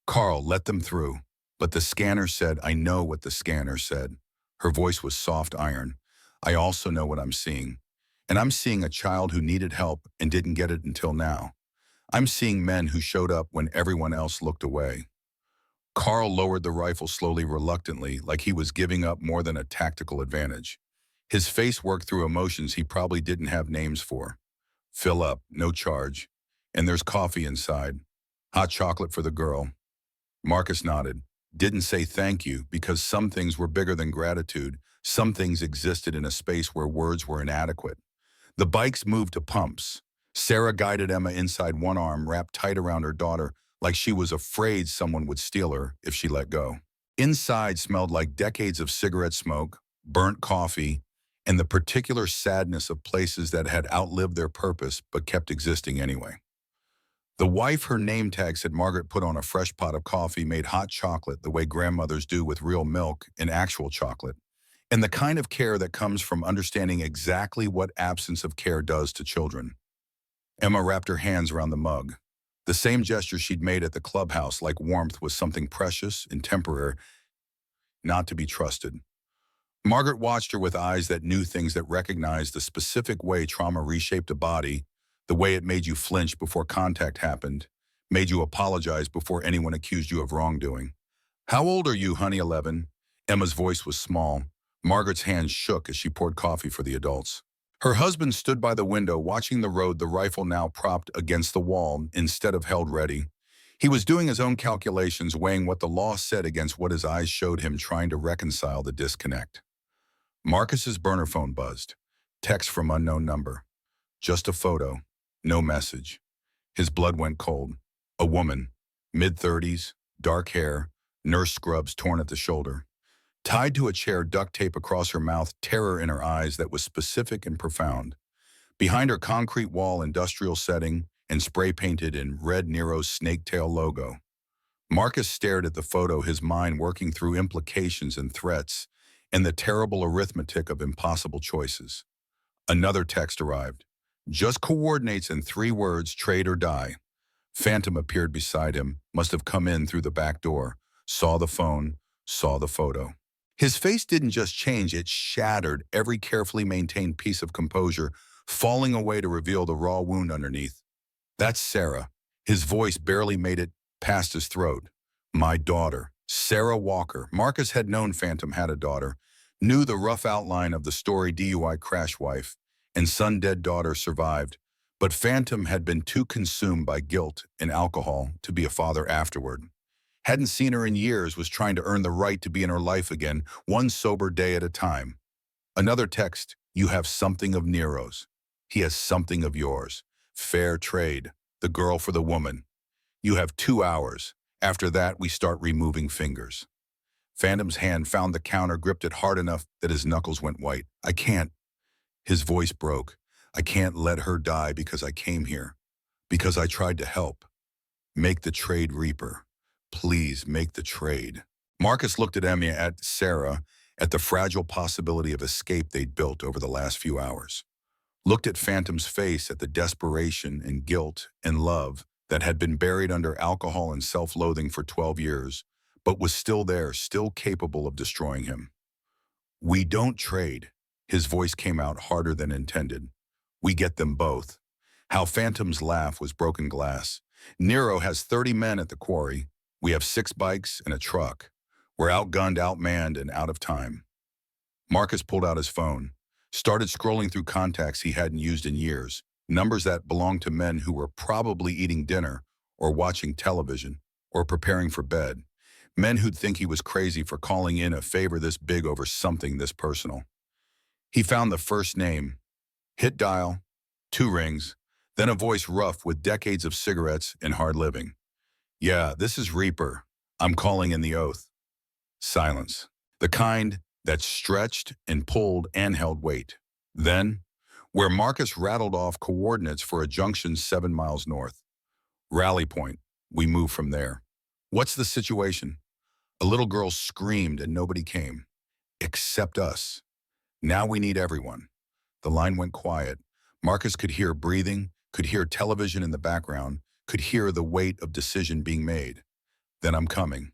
Carl, let them through. But the scanner said, I know what the scanner said. Her voice was soft iron. I also know what I'm seeing. And I'm seeing a child who needed help and didn't get it until now. I'm seeing men who showed up when everyone else looked away. Carl lowered the rifle slowly, reluctantly, like he was giving up more than a tactical advantage. His face worked through emotions he probably didn't have names for. Fill up, no charge. And there's coffee inside. Hot chocolate for the girl. Marcus nodded. Didn't say thank you because some things were bigger than gratitude. Some things existed in a space where words were inadequate. The bikes moved to pumps. Sarah guided Emma inside, one arm wrapped tight around her daughter, like she was afraid someone would steal her if she let go. Inside smelled like decades of cigarette smoke, burnt coffee, and the particular sadness of places that had outlived their purpose but kept existing anyway. The wife, her name tag said Margaret, put on a fresh pot of coffee, made hot chocolate the way grandmothers do with real milk and actual chocolate, and the kind of care that comes from understanding exactly what absence of care does to children. Emma wrapped her hands around the mug. The same gesture she'd made at the clubhouse, like warmth was something precious and temporary, not to be trusted. Margaret watched her with eyes that knew things, that recognized the specific way trauma reshaped a body, the way it made you flinch before contact happened, made you apologize before anyone accused you of wrongdoing. How old are you, honey? 11. Emma's voice was small. Margaret's hands shook as she poured coffee for the adults. Her husband stood by the window, watching the road, the rifle now propped against the wall instead of held ready. He was doing his own calculations, weighing what the law said against what his eyes showed him, trying to reconcile the disconnect. Marcus's burner phone buzzed. Text from unknown number. Just a photo. No message. His blood went cold. A woman, mid-30s, dark hair, nurse scrubs torn at the shoulder. Tied to a chair, duct tape across her mouth, terror in her eyes that was specific and profound. Behind her, concrete wall, industrial setting, and spray-painted in red Nero's snake-tail logo. Marcus stared at the photo, his mind working through implications and threats, and the terrible arithmetic of impossible choices. Another text arrived. Just coordinates in 3 words, trade or die. Phantom appeared beside him, must have come in through the back door, saw the phone, saw the photo. His face didn't just change, it shattered, every carefully maintained piece of composure falling away to reveal the raw wound underneath. That's Sarah. His voice barely made it past his throat. My daughter, Sarah Walker. Marcus had known Phantom had a daughter, knew the rough outline of the story, DUI crash wife, and son dead daughter survived, but Phantom had been too consumed by guilt and alcohol to be a father afterward. Hadn't seen her in years, was trying to earn the right to be in her life again, one sober day at a time. Another text, you have something of Nero's. He has something of yours. Fair trade, the girl for the woman. You have 2 hours. After that, we start removing fingers. Phantom's hand found the counter, gripped it hard enough that his knuckles went white. I can't. His voice broke. I can't let her die because I came here. Because I tried to help. Make the trade, Reaper. Please make the trade. Marcus looked at Emma, at Sarah, at the fragile possibility of escape they'd built over the last few hours. Looked at Phantom's face, at the desperation and guilt and love that had been buried under alcohol and self-loathing for 12 years, but was still there, still capable of destroying him. We don't trade. His voice came out harder than intended. We get them both. How Phantom's laugh was broken glass. Nero has 30 men at the quarry. We have 6 bikes and a truck. We're outgunned, outmanned, and out of time. Marcus pulled out his phone, started scrolling through contacts he hadn't used in years, numbers that belonged to men who were probably eating dinner or watching television or preparing for bed. Men who'd think he was crazy for calling in a favor this big over something this personal. He found the first name, hit dial, 2 rings, then a voice rough with decades of cigarettes and hard living. Yeah, this is Reaper. I'm calling in the oath. Silence. The kind that stretched and pulled and held weight. Then, where Marcus rattled off coordinates for a junction 7 miles north. Rally point. We move from there. What's the situation? A little girl screamed and nobody came. Except us. Now we need everyone. The line went quiet. Marcus could hear breathing, could hear television in the background, could hear the weight of decision being made. Then I'm coming,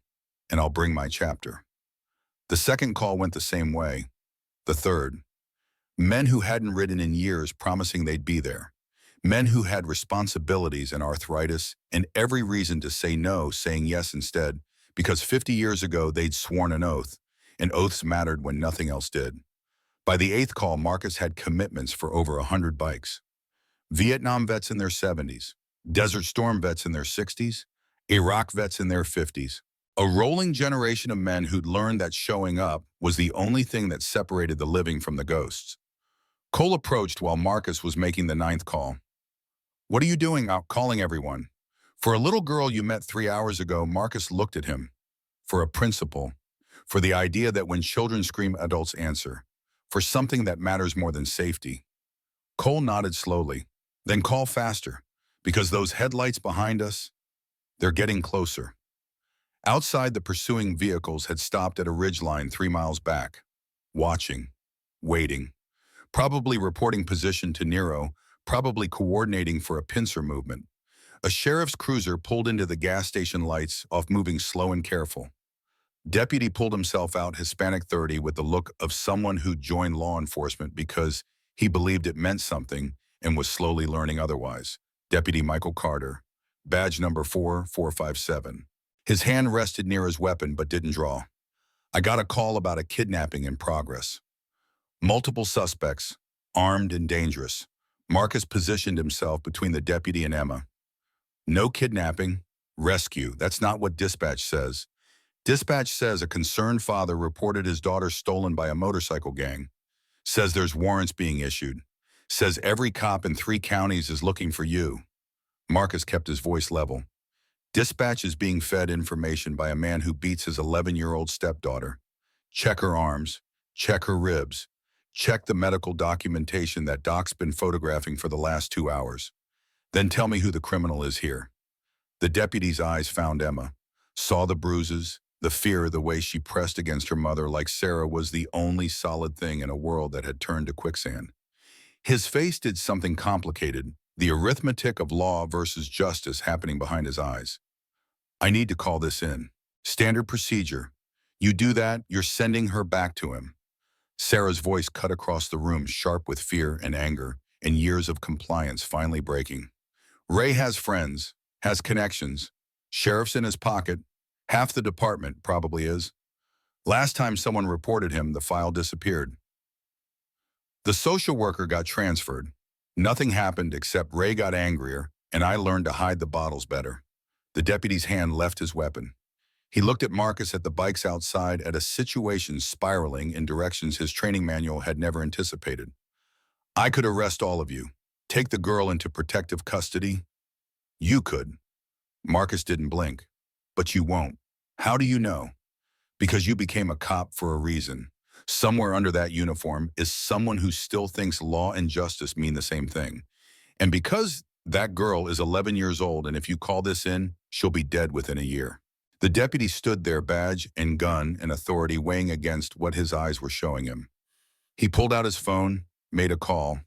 and I'll bring my chapter. The second call went the same way. The third. Men who hadn't ridden in years promising they'd be there. Men who had responsibilities and arthritis and every reason to say no, saying yes instead, because 50 years ago they'd sworn an oath, and oaths mattered when nothing else did. By the eighth call, Marcus had commitments for over 100 bikes. Vietnam vets in their 70s, Desert Storm vets in their 60s, Iraq vets in their 50s. A rolling generation of men who'd learned that showing up was the only thing that separated the living from the ghosts. Cole approached while Marcus was making the ninth call. What are you doing out calling everyone? For a little girl you met 3 hours ago, Marcus looked at him. For a principle. For the idea that when children scream, adults answer. For something that matters more than safety. Cole nodded slowly. Then call faster, because those headlights behind us, they're getting closer. Outside, the pursuing vehicles had stopped at a ridgeline 3 miles back. Watching. Waiting. Probably reporting position to Nero, probably coordinating for a pincer movement. A sheriff's cruiser pulled into the gas station lights off, moving slow and careful. Deputy pulled himself out, Hispanic 30, with the look of someone who joined law enforcement because he believed it meant something and was slowly learning otherwise. Deputy Michael Carter, badge number 4457. His hand rested near his weapon but didn't draw. I got a call about a kidnapping in progress. Multiple suspects, armed and dangerous. Marcus positioned himself between the deputy and Emma. No kidnapping, rescue. That's not what dispatch says. Dispatch says a concerned father reported his daughter stolen by a motorcycle gang. Says there's warrants being issued. Says every cop in 3 counties is looking for you. Marcus kept his voice level. Dispatch is being fed information by a man who beats his 11-year-old stepdaughter. Check her arms. Check her ribs. Check the medical documentation that Doc's been photographing for the last 2 hours. Then tell me who the criminal is here. The deputy's eyes found Emma. Saw the bruises, the fear, the way she pressed against her mother like Sarah was the only solid thing in a world that had turned to quicksand. His face did something complicated, the arithmetic of law versus justice happening behind his eyes. I need to call this in. Standard procedure. You do that, you're sending her back to him. Sarah's voice cut across the room, sharp with fear and anger, and years of compliance finally breaking. Ray has friends, has connections, sheriff's in his pocket, half the department probably is. Last time someone reported him, the file disappeared. The social worker got transferred. Nothing happened except Ray got angrier, and I learned to hide the bottles better. The deputy's hand left his weapon. He looked at Marcus, at the bikes outside, at a situation spiraling in directions his training manual had never anticipated. I could arrest all of you. Take the girl into protective custody. You could. Marcus didn't blink. But you won't. How do you know? Because you became a cop for a reason. Somewhere under that uniform is someone who still thinks law and justice mean the same thing. And because that girl is 11 years old, and if you call this in, she'll be dead within a year. The deputy stood there, badge and gun and authority weighing against what his eyes were showing him. He pulled out his phone, made a call.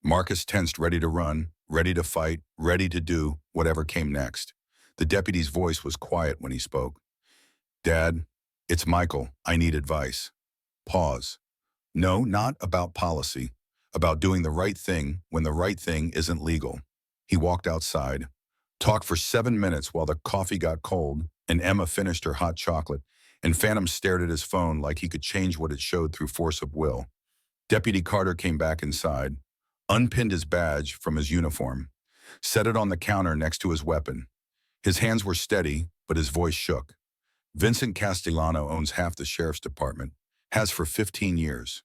Marcus tensed, ready to run, ready to fight, ready to do whatever came next. The deputy's voice was quiet when he spoke. Dad, it's Michael. I need advice. Pause. No, not about policy. About doing the right thing when the right thing isn't legal. He walked outside, talked for 7 minutes while the coffee got cold, and Emma finished her hot chocolate, and Phantom stared at his phone like he could change what it showed through force of will. Deputy Carter came back inside, unpinned his badge from his uniform, set it on the counter next to his weapon. His hands were steady, but his voice shook. Vincent Castellano owns half the sheriff's department, has for 15 years.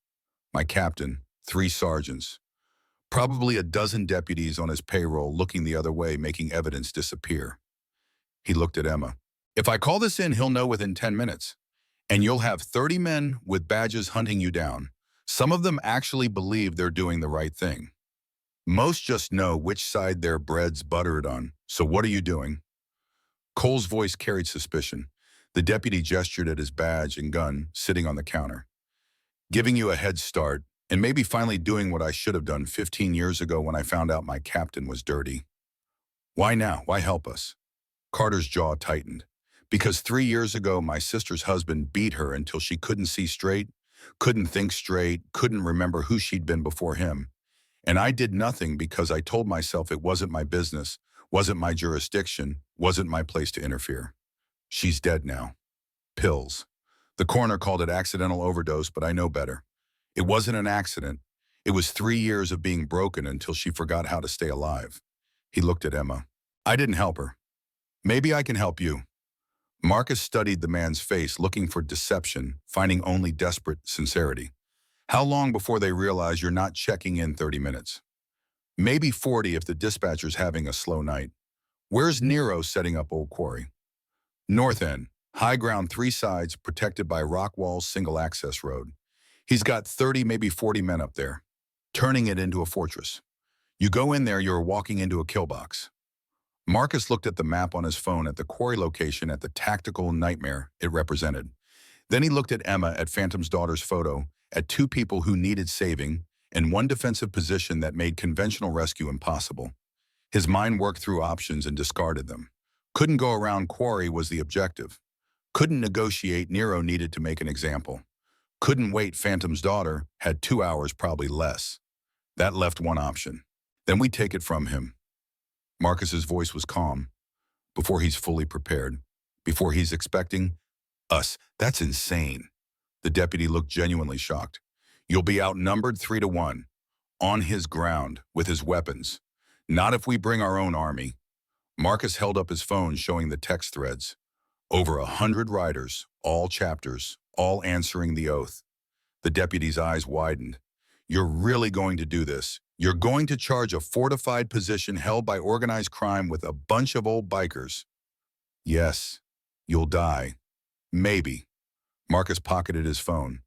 My captain, 3 sergeants, probably a dozen deputies on his payroll looking the other way, making evidence disappear. He looked at Emma. If I call this in, he'll know within 10 minutes. And you'll have 30 men with badges hunting you down. Some of them actually believe they're doing the right thing. Most just know which side their bread's buttered on. So what are you doing? Cole's voice carried suspicion. The deputy gestured at his badge and gun sitting on the counter. Giving you a head start, and maybe finally doing what I should have done 15 years ago when I found out my captain was dirty. Why now? Why help us? Carter's jaw tightened. Because 3 years ago, my sister's husband beat her until she couldn't see straight, couldn't think straight, couldn't remember who she'd been before him. And I did nothing because I told myself it wasn't my business, wasn't my jurisdiction, wasn't my place to interfere. She's dead now. Pills. The coroner called it accidental overdose, but I know better. It wasn't an accident. It was 3 years of being broken until she forgot how to stay alive. He looked at Emma. I didn't help her. Maybe I can help you. Marcus studied the man's face, looking for deception, finding only desperate sincerity. How long before they realize you're not checking in 30 minutes? Maybe 40 if the dispatcher's having a slow night. Where's Nero setting up Old Quarry? North End, high ground 3 sides, protected by rock walls, single access road. He's got 30, maybe 40 men up there, turning it into a fortress. You go in there, you're walking into a kill box. Marcus looked at the map on his phone at the quarry location, at the tactical nightmare it represented. Then he looked at Emma, at Phantom's daughter's photo, at 2 people who needed saving, and 1 defensive position that made conventional rescue impossible. His mind worked through options and discarded them. Couldn't go around Quarry was the objective. Couldn't negotiate, Nero needed to make an example. Couldn't wait, Phantom's daughter had 2 hours, probably less. That left 1 option. Then we take it from him. Marcus's voice was calm. Before he's fully prepared. Before he's expecting us. That's insane. The deputy looked genuinely shocked. You'll be outnumbered 3 to 1. On his ground, with his weapons. Not if we bring our own army. Marcus held up his phone, showing the text threads. Over 100 riders, all chapters, all answering the oath. The deputy's eyes widened. You're really going to do this? You're going to charge a fortified position held by organized crime with a bunch of old bikers? Yes. You'll die. Maybe. Marcus pocketed his phone.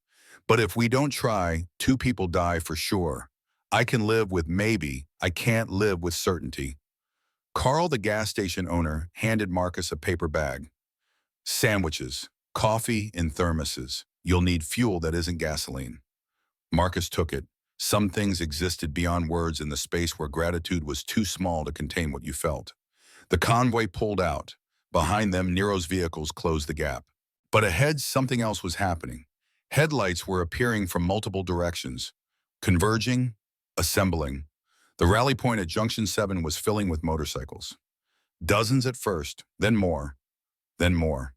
But if we don't try, 2 people die for sure. I can live with maybe. I can't live with certainty. Carl, the gas station owner, handed Marcus a paper bag. Sandwiches, coffee in thermoses. You'll need fuel that isn't gasoline. Marcus took it. Some things existed beyond words in the space where gratitude was too small to contain what you felt. The convoy pulled out. Behind them, Nero's vehicles closed the gap. But ahead, something else was happening. Headlights were appearing from multiple directions, converging, assembling. The rally point at Junction 7 was filling with motorcycles. Dozens at first, then more, then more.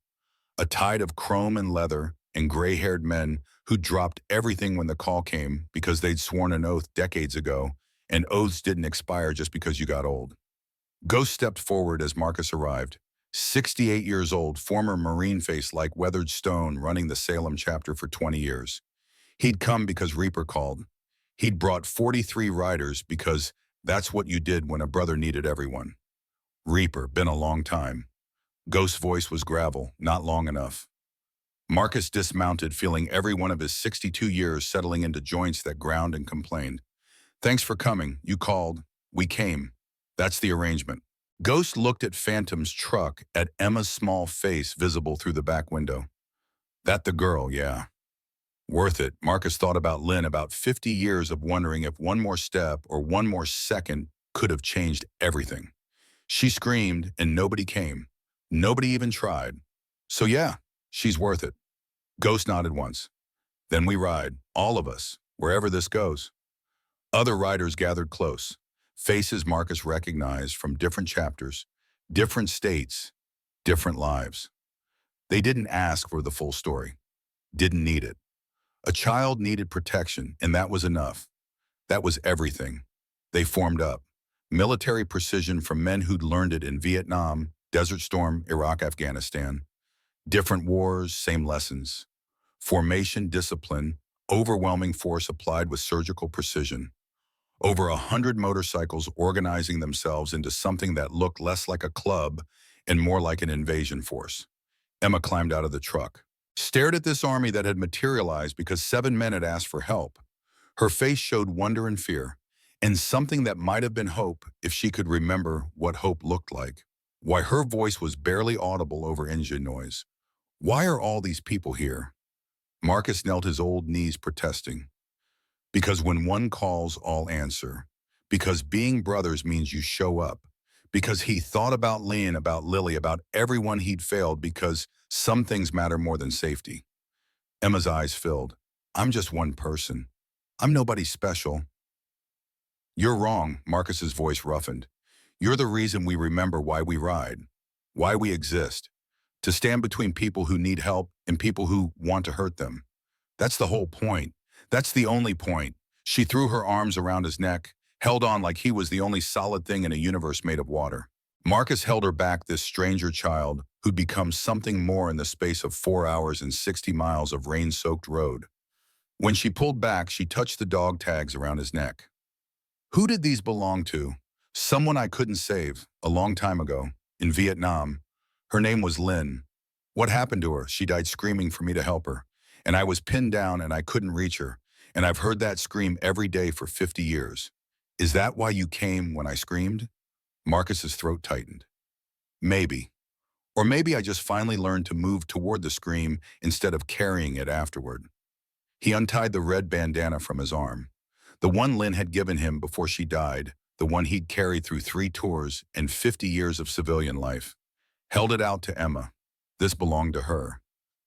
A tide of chrome and leather and gray-haired men who dropped everything when the call came because they'd sworn an oath decades ago, and oaths didn't expire just because you got old. Ghost stepped forward as Marcus arrived. 68 years old, former Marine face like weathered stone, running the Salem chapter for 20 years. He'd come because Reaper called. He'd brought 43 riders because that's what you did when a brother needed everyone. Reaper, been a long time. Ghost's voice was gravel, not long enough. Marcus dismounted, feeling every one of his 62 years settling into joints that ground, and complained. Thanks for coming. You called. We came. That's the arrangement. Ghost looked at Phantom's truck, at Emma's small face visible through the back window. That the girl, yeah. Worth it. Marcus thought about Lynn, about 50 years of wondering if one more step or one more second could have changed everything. She screamed and nobody came. Nobody even tried. So yeah, she's worth it. Ghost nodded once. Then we ride, all of us, wherever this goes. Other riders gathered close. Faces Marcus recognized from different chapters, different states, different lives. They didn't ask for the full story. Didn't need it. A child needed protection, and that was enough. That was everything. They formed up. Military precision from men who'd learned it in Vietnam, Desert Storm, Iraq, Afghanistan. Different wars, same lessons. Formation, discipline, Overwhelming force applied with surgical precision. Over 100 motorcycles organizing themselves into something that looked less like a club and more like an invasion force. Emma climbed out of the truck, stared at this army that had materialized because 7 men had asked for help. Her face showed wonder and fear, and something that might have been hope if she could remember what hope looked like. Why her voice was barely audible over engine noise. Why are all these people here? Marcus knelt his old knees protesting. Because when one calls, all answer. Because being brothers means you show up. Because he thought about Leon, about Lily, about everyone he'd failed, because some things matter more than safety. Emma's eyes filled. I'm just one person. I'm nobody special. You're wrong, Marcus's voice roughened. You're the reason we remember why we ride, why we exist. To stand between people who need help and people who want to hurt them. That's the whole point. That's the only point. She threw her arms around his neck, held on like he was the only solid thing in a universe made of water. Marcus held her back, this stranger child who'd become something more in the space of 4 hours and 60 miles of rain-soaked road. When she pulled back, she touched the dog tags around his neck. Who did these belong to? Someone I couldn't save, a long time ago, in Vietnam. Her name was Lynn. What happened to her? She died screaming for me to help her. And I was pinned down and I couldn't reach her. And I've heard that scream every day for 50 years. Is that why you came when I screamed? Marcus's throat tightened. Maybe. Or maybe I just finally learned to move toward the scream instead of carrying it afterward. He untied the red bandana from his arm. The one Lynn had given him before she died, the one he'd carried through 3 tours and 50 years of civilian life. Held it out to Emma. This belonged to her.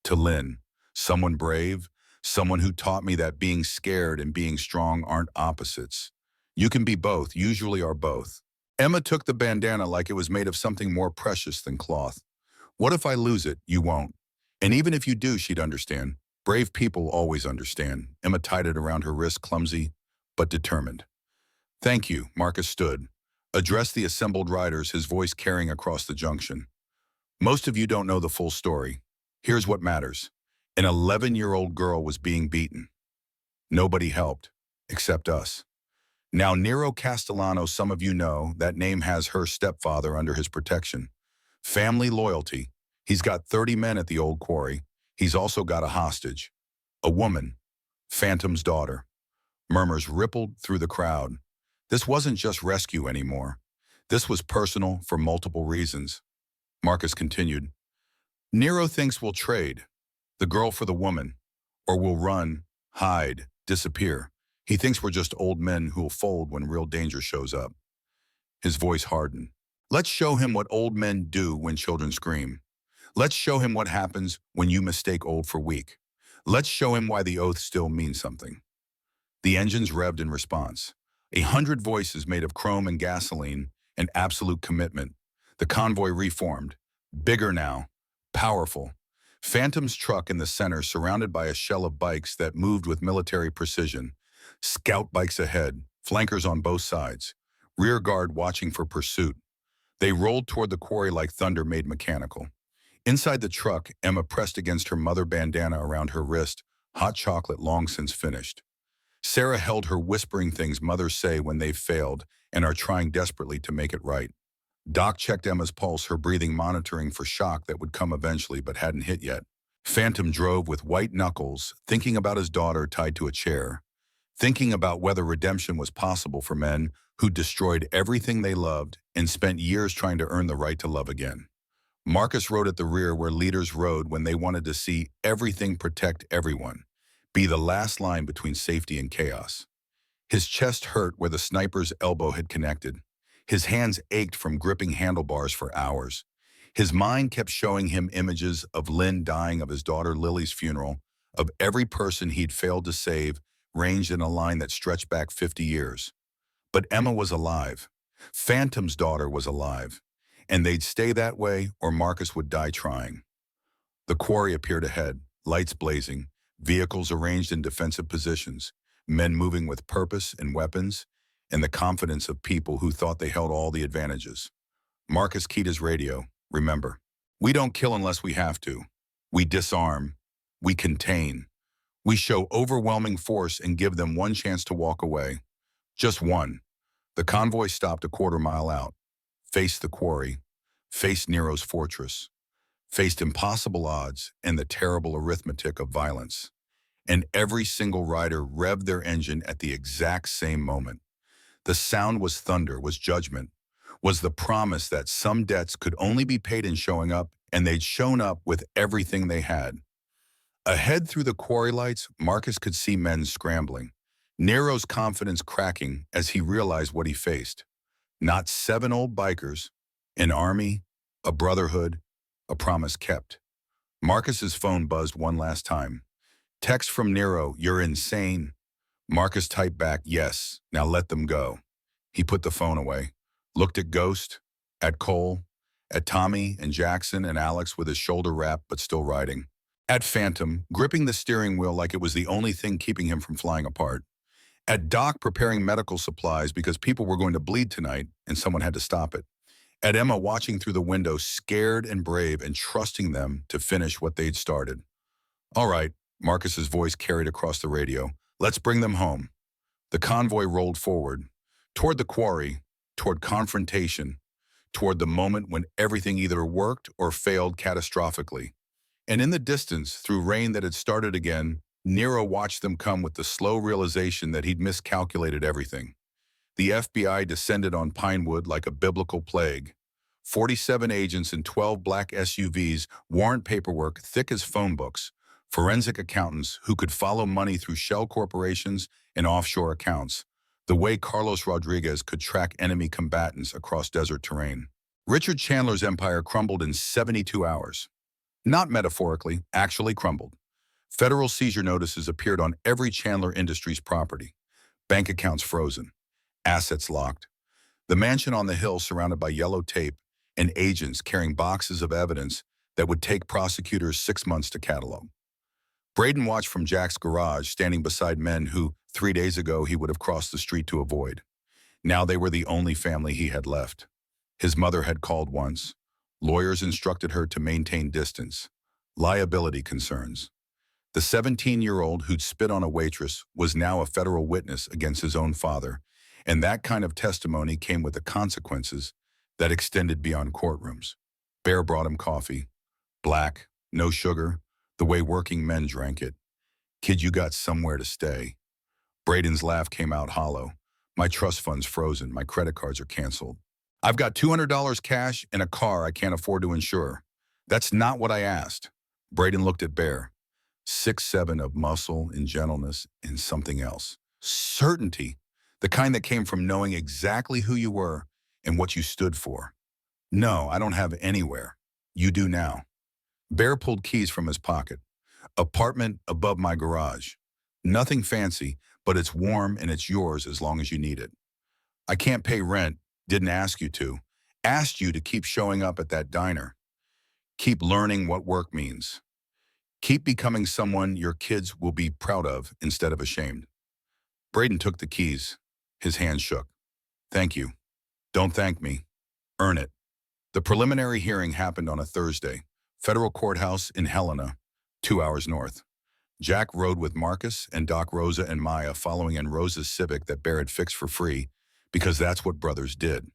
To Lynn. Someone brave, someone who taught me that being scared and being strong aren't opposites. You can be both, usually are both. Emma took the bandana like it was made of something more precious than cloth. What if I lose it? You won't. And even if you do, she'd understand. Brave people always understand. Emma tied it around her wrist, clumsy, but determined. Thank you, Marcus stood. Addressed the assembled riders, his voice carrying across the junction. Most of you don't know the full story. Here's what matters. An 11-year-old girl was being beaten. Nobody helped, except us. Now Nero Castellano, some of you know, that name has her stepfather under his protection. Family loyalty. He's got 30 men at the old quarry. He's also got a hostage. A woman. Phantom's daughter. Murmurs rippled through the crowd. This wasn't just rescue anymore. This was personal for multiple reasons. Marcus continued. Nero thinks we'll trade. The girl for the woman. Or we'll run, hide, disappear. He thinks we're just old men who'll fold when real danger shows up. His voice hardened. Let's show him what old men do when children scream. Let's show him what happens when you mistake old for weak. Let's show him why the oath still means something. The engines revved in response. 100 voices made of chrome and gasoline, and absolute commitment. The convoy reformed. Bigger now. Powerful. Phantom's truck in the center, surrounded by a shell of bikes that moved with military precision. Scout bikes ahead, flankers on both sides. Rear guard watching for pursuit. They rolled toward the quarry like thunder made mechanical. Inside the truck, Emma pressed against her mother bandana around her wrist, hot chocolate long since finished. Sarah held her, whispering things mothers say when they've failed and are trying desperately to make it right. Doc checked Emma's pulse, her breathing monitoring for shock that would come eventually but hadn't hit yet. Phantom drove with white knuckles, thinking about his daughter tied to a chair, thinking about whether redemption was possible for men who destroyed everything they loved and spent years trying to earn the right to love again. Marcus rode at the rear where leaders rode when they wanted to see everything protect everyone, be the last line between safety and chaos. His chest hurt where the sniper's elbow had connected. His hands ached from gripping handlebars for hours. His mind kept showing him images of Lynn dying, of his daughter Lily's funeral, of every person he'd failed to save, ranged in a line that stretched back 50 years. But Emma was alive. Phantom's daughter was alive. And they'd stay that way or Marcus would die trying. The quarry appeared ahead, lights blazing, vehicles arranged in defensive positions, men moving with purpose and weapons, and the confidence of people who thought they held all the advantages. Marcus keyed his radio. Remember, we don't kill unless we have to. We disarm. We contain. We show overwhelming force and give them one chance to walk away. Just one. The convoy stopped a quarter-mile out, faced the quarry, faced Nero's fortress, faced impossible odds and the terrible arithmetic of violence. And every single rider revved their engine at the exact same moment. The sound was thunder, was judgment, was the promise that some debts could only be paid in showing up, and they'd shown up with everything they had. Ahead through the quarry lights, Marcus could see men scrambling, Nero's confidence cracking as he realized what he faced. Not 7 old bikers, an army, a brotherhood, a promise kept. Marcus's phone buzzed one last time. Text from Nero, "You're insane." Marcus typed back, "Yes, now let them go." He put the phone away, looked at Ghost, at Cole, at Tommy and Jackson and Alex with his shoulder wrapped but still riding, at Phantom, gripping the steering wheel like it was the only thing keeping him from flying apart, at Doc preparing medical supplies because people were going to bleed tonight and someone had to stop it, at Emma watching through the window, scared and brave and trusting them to finish what they'd started. "All right," Marcus's voice carried across the radio. "Let's bring them home." The convoy rolled forward, toward the quarry, toward confrontation, toward the moment when everything either worked or failed catastrophically. And in the distance, through rain that had started again, Nero watched them come with the slow realization that he'd miscalculated everything. The FBI descended on Pinewood like a biblical plague. 47 agents in 12 black SUVs, warrant paperwork thick as phone books, forensic accountants who could follow money through shell corporations and offshore accounts, the way Carlos Rodriguez could track enemy combatants across desert terrain. Richard Chandler's empire crumbled in 72 hours. Not metaphorically, actually crumbled. Federal seizure notices appeared on every Chandler Industries property. Bank accounts frozen. Assets locked. The mansion on the hill surrounded by yellow tape and agents carrying boxes of evidence that would take prosecutors 6 months to catalog. Braden watched from Jack's garage, standing beside men who, 3 days ago, he would have crossed the street to avoid. Now they were the only family he had left. His mother had called once. Lawyers instructed her to maintain distance. Liability concerns. The 17-year-old who'd spit on a waitress was now a federal witness against his own father, and that kind of testimony came with the consequences that extended beyond courtrooms. Bear brought him coffee. Black, no sugar, the way working men drank it. "Kid, you got somewhere to stay." Braden's laugh came out hollow. "My trust fund's frozen. My credit cards are canceled. I've got $200 cash and a car I can't afford to insure." "That's not what I asked." Braden looked at Bear. 6'7" of muscle and gentleness and something else. Certainty. The kind that came from knowing exactly who you were and what you stood for. "No, I don't have anywhere. You do now." Bear pulled keys from his pocket. "Apartment above my garage. Nothing fancy, but it's warm and it's yours as long as you need it. I can't pay rent, didn't ask you to. Asked you to keep showing up at that diner. Keep learning what work means. Keep becoming someone your kids will be proud of instead of ashamed." Braden took the keys. His hands shook. "Thank you. Don't thank me. Earn it." The preliminary hearing happened on a Thursday. Federal courthouse in Helena, 2 hours north. Jack rode with Marcus and Doc, Rosa and Maya, following in Rosa's Civic that Bear had fixed for free, because that's what brothers did.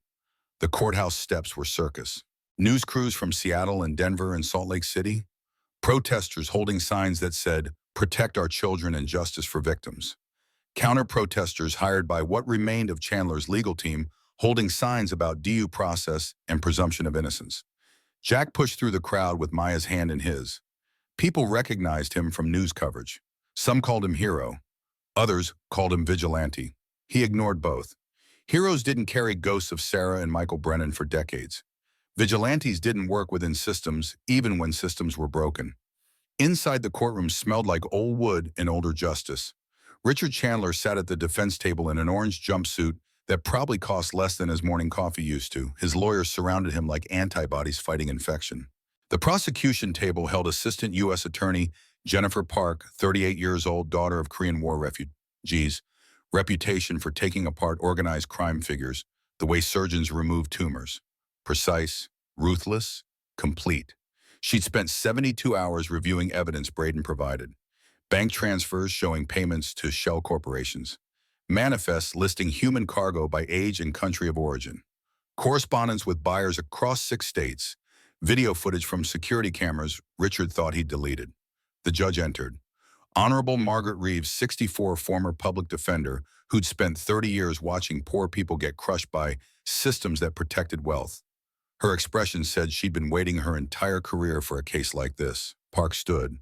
The courthouse steps were circus. News crews from Seattle and Denver and Salt Lake City. Protesters holding signs that said, "Protect our children and justice for victims." Counter-protesters hired by what remained of Chandler's legal team holding signs about due process and presumption of innocence. Jack pushed through the crowd with Maya's hand in his. People recognized him from news coverage. Some called him hero. Others called him vigilante. He ignored both. Heroes didn't carry ghosts of Sarah and Michael Brennan for decades. Vigilantes didn't work within systems, even when systems were broken. Inside the courtroom smelled like old wood and older justice. Richard Chandler sat at the defense table in an orange jumpsuit that probably cost less than his morning coffee used to. His lawyers surrounded him like antibodies fighting infection. The prosecution table held Assistant U.S. Attorney Jennifer Park, 38 years old, daughter of Korean War refugees, reputation for taking apart organized crime figures the way surgeons remove tumors. Precise, ruthless, complete. She'd spent 72 hours reviewing evidence Braden provided. bank transfers showing payments to shell corporations, manifests listing human cargo by age and country of origin, correspondence with buyers across 6 states, video footage from security cameras Richard thought he'd deleted. The judge entered. Honorable Margaret Reeves, 64, former public defender who'd spent 30 years watching poor people get crushed by systems that protected wealth. Her expression said she'd been waiting her entire career for a case like this. Park stood.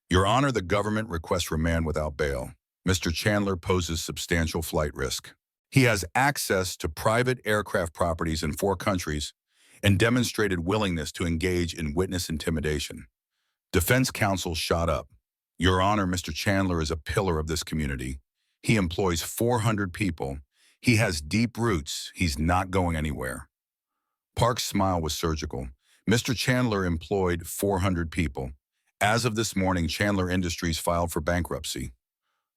Your Honor, the government requests remand without bail. Mr. Chandler poses substantial flight risk. He has access to private aircraft properties in 4 countries and demonstrated willingness to engage in witness intimidation. Defense counsel shot up. Your Honor, Mr. Chandler is a pillar of this community. He employs 400 people. He has deep roots. He's not going anywhere. Park's smile was surgical. Mr. Chandler employed 400 people. As of this morning, Chandler Industries filed for bankruptcy.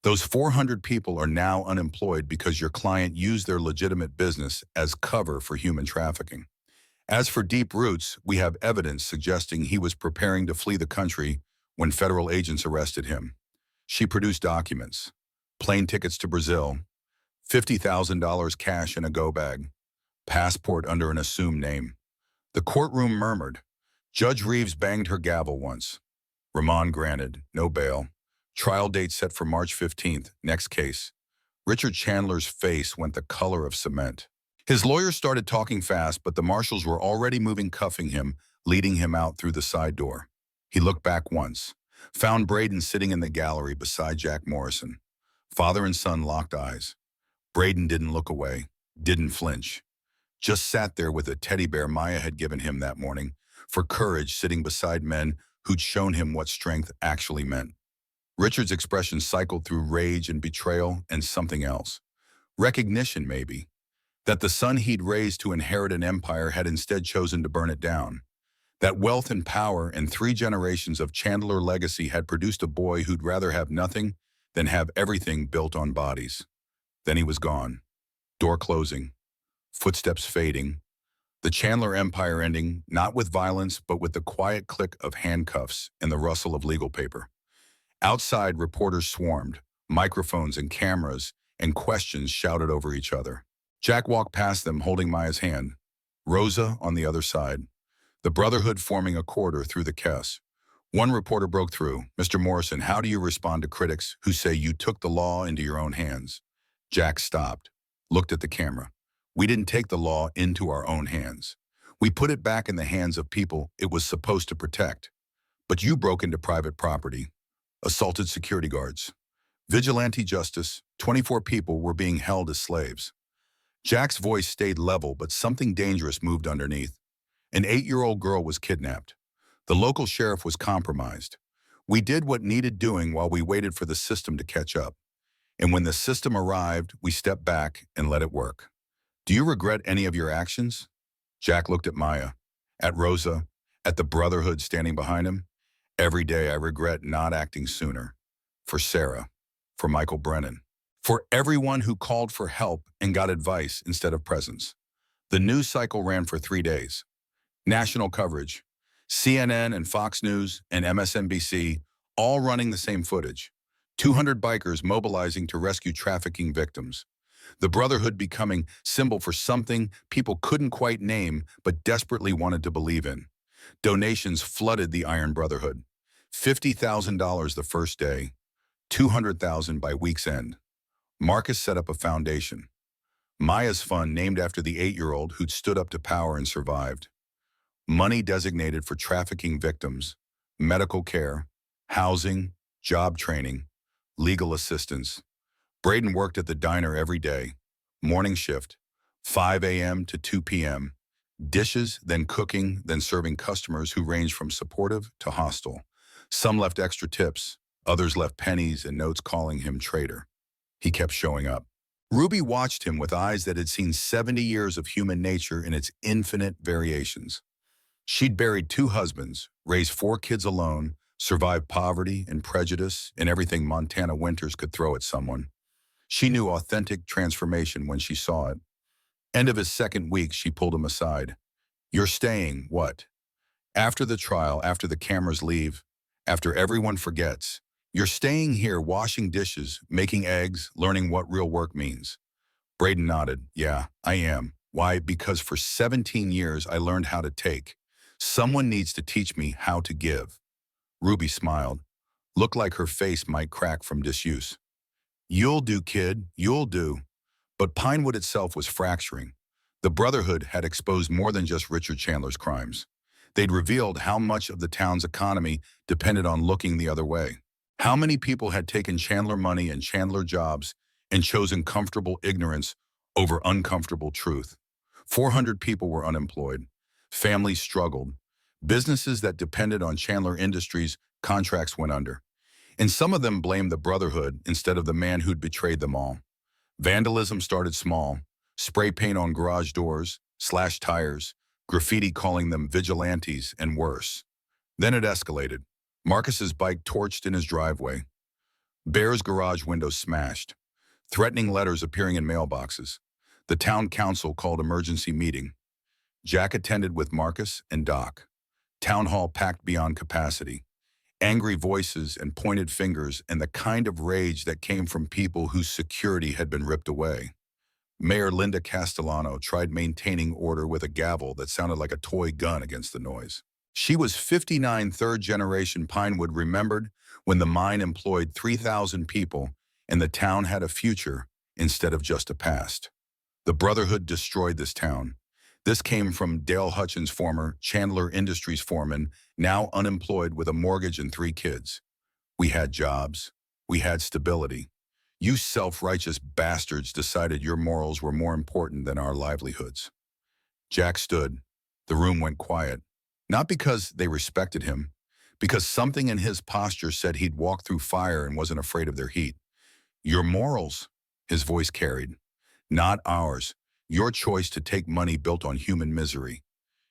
Those 400 people are now unemployed because your client used their legitimate business as cover for human trafficking. As for deep roots, we have evidence suggesting he was preparing to flee the country when federal agents arrested him. She produced documents, plane tickets to Brazil, $50,000 cash in a go bag, passport under an assumed name. The courtroom murmured. Judge Reeves banged her gavel once. Remand granted, no bail. Trial date set for March 15th, next case. Richard Chandler's face went the color of cement. His lawyers started talking fast, but the marshals were already moving, cuffing him, leading him out through the side door. He looked back once, found Braden sitting in the gallery beside Jack Morrison. Father and son locked eyes. Braden didn't look away, didn't flinch. Just sat there with a teddy bear Maya had given him that morning, for courage, sitting beside men who'd shown him what strength actually meant. Richard's expression cycled through rage and betrayal and something else. Recognition, maybe. That the son he'd raised to inherit an empire had instead chosen to burn it down. That wealth and power and 3 generations of Chandler legacy had produced a boy who'd rather have nothing than have everything built on bodies. Then he was gone. Door closing. Footsteps fading. The Chandler empire ending, not with violence, but with the quiet click of handcuffs and the rustle of legal paper. Outside, reporters swarmed, microphones and cameras, and questions shouted over each other. Jack walked past them, holding Maya's hand. Rosa on the other side. The Brotherhood forming a corridor through the chaos. One reporter broke through. Mr. Morrison, how do you respond to critics who say you took the law into your own hands? Jack stopped, looked at the camera. We didn't take the law into our own hands. We put it back in the hands of people it was supposed to protect. But you broke into private property, assaulted security guards. Vigilante justice, 24 people were being held as slaves. Jack's voice stayed level, but something dangerous moved underneath. An 8-year-old girl was kidnapped. The local sheriff was compromised. We did what needed doing while we waited for the system to catch up. And when the system arrived, we stepped back and let it work. Do you regret any of your actions? Jack looked at Maya, at Rosa, at the Brotherhood standing behind him. Every day I regret not acting sooner. For Sarah, for Michael Brennan, for everyone who called for help and got advice instead of presents. The news cycle ran for 3 days. National coverage, CNN and Fox News and MSNBC, all running the same footage. 200 bikers mobilizing to rescue trafficking victims. The Brotherhood becoming symbol for something people couldn't quite name but desperately wanted to believe in. Donations flooded the Iron Brotherhood. $50,000 the first day, $200,000 by week's end. Marcus set up a foundation. Maya's fund, named after the 8-year-old who'd stood up to power and survived. Money designated for trafficking victims, medical care, housing, job training, legal assistance. Braden worked at the diner every day, morning shift, 5 a.m. to 2 p.m., dishes, then cooking, then serving customers who ranged from supportive to hostile. Some left extra tips, others left pennies and notes calling him traitor. He kept showing up. Ruby watched him with eyes that had seen 70 years of human nature in its infinite variations. She'd buried 2 husbands, raised 4 kids alone, survived poverty and prejudice and everything Montana winters could throw at someone. She knew authentic transformation when she saw it. End of his 2nd week, she pulled him aside. You're staying, what? After the trial, after the cameras leave, after everyone forgets, You're staying here washing dishes, making eggs, learning what real work means. Braden nodded. Yeah, I am. Why? Because for 17 years I learned how to take. Someone needs to teach me how to give. Ruby smiled. Looked like her face might crack from disuse. You'll do, kid, you'll do. But Pinewood itself was fracturing. The Brotherhood had exposed more than just Richard Chandler's crimes. They'd revealed how much of the town's economy depended on looking the other way. How many people had taken Chandler money and Chandler jobs and chosen comfortable ignorance over uncomfortable truth? 400 people were unemployed. Families struggled. Businesses that depended on Chandler Industries contracts went under. And some of them blamed the Brotherhood instead of the man who'd betrayed them all. Vandalism started small. Spray paint on garage doors, slashed tires, graffiti calling them vigilantes, and worse. Then it escalated. Marcus's bike torched in his driveway. Bear's garage windows smashed. Threatening letters appearing in mailboxes. The town council called emergency meeting. Jack attended with Marcus and Doc. Town hall packed beyond capacity. Angry voices and pointed fingers and the kind of rage that came from people whose security had been ripped away. Mayor Linda Castellano tried maintaining order with a gavel that sounded like a toy gun against the noise. She was 59, third-generation Pinewood remembered when the mine employed 3,000 people and the town had a future instead of just a past. The Brotherhood destroyed this town. This came from Dale Hutchins, former Chandler Industries foreman, now unemployed with a mortgage and 3 kids. We had jobs. We had stability. You self-righteous bastards decided your morals were more important than our livelihoods. Jack stood. The room went quiet. Not because they respected him, because something in his posture said he'd walked through fire and wasn't afraid of their heat. Your morals, his voice carried. Not ours. Your choice to take money built on human misery.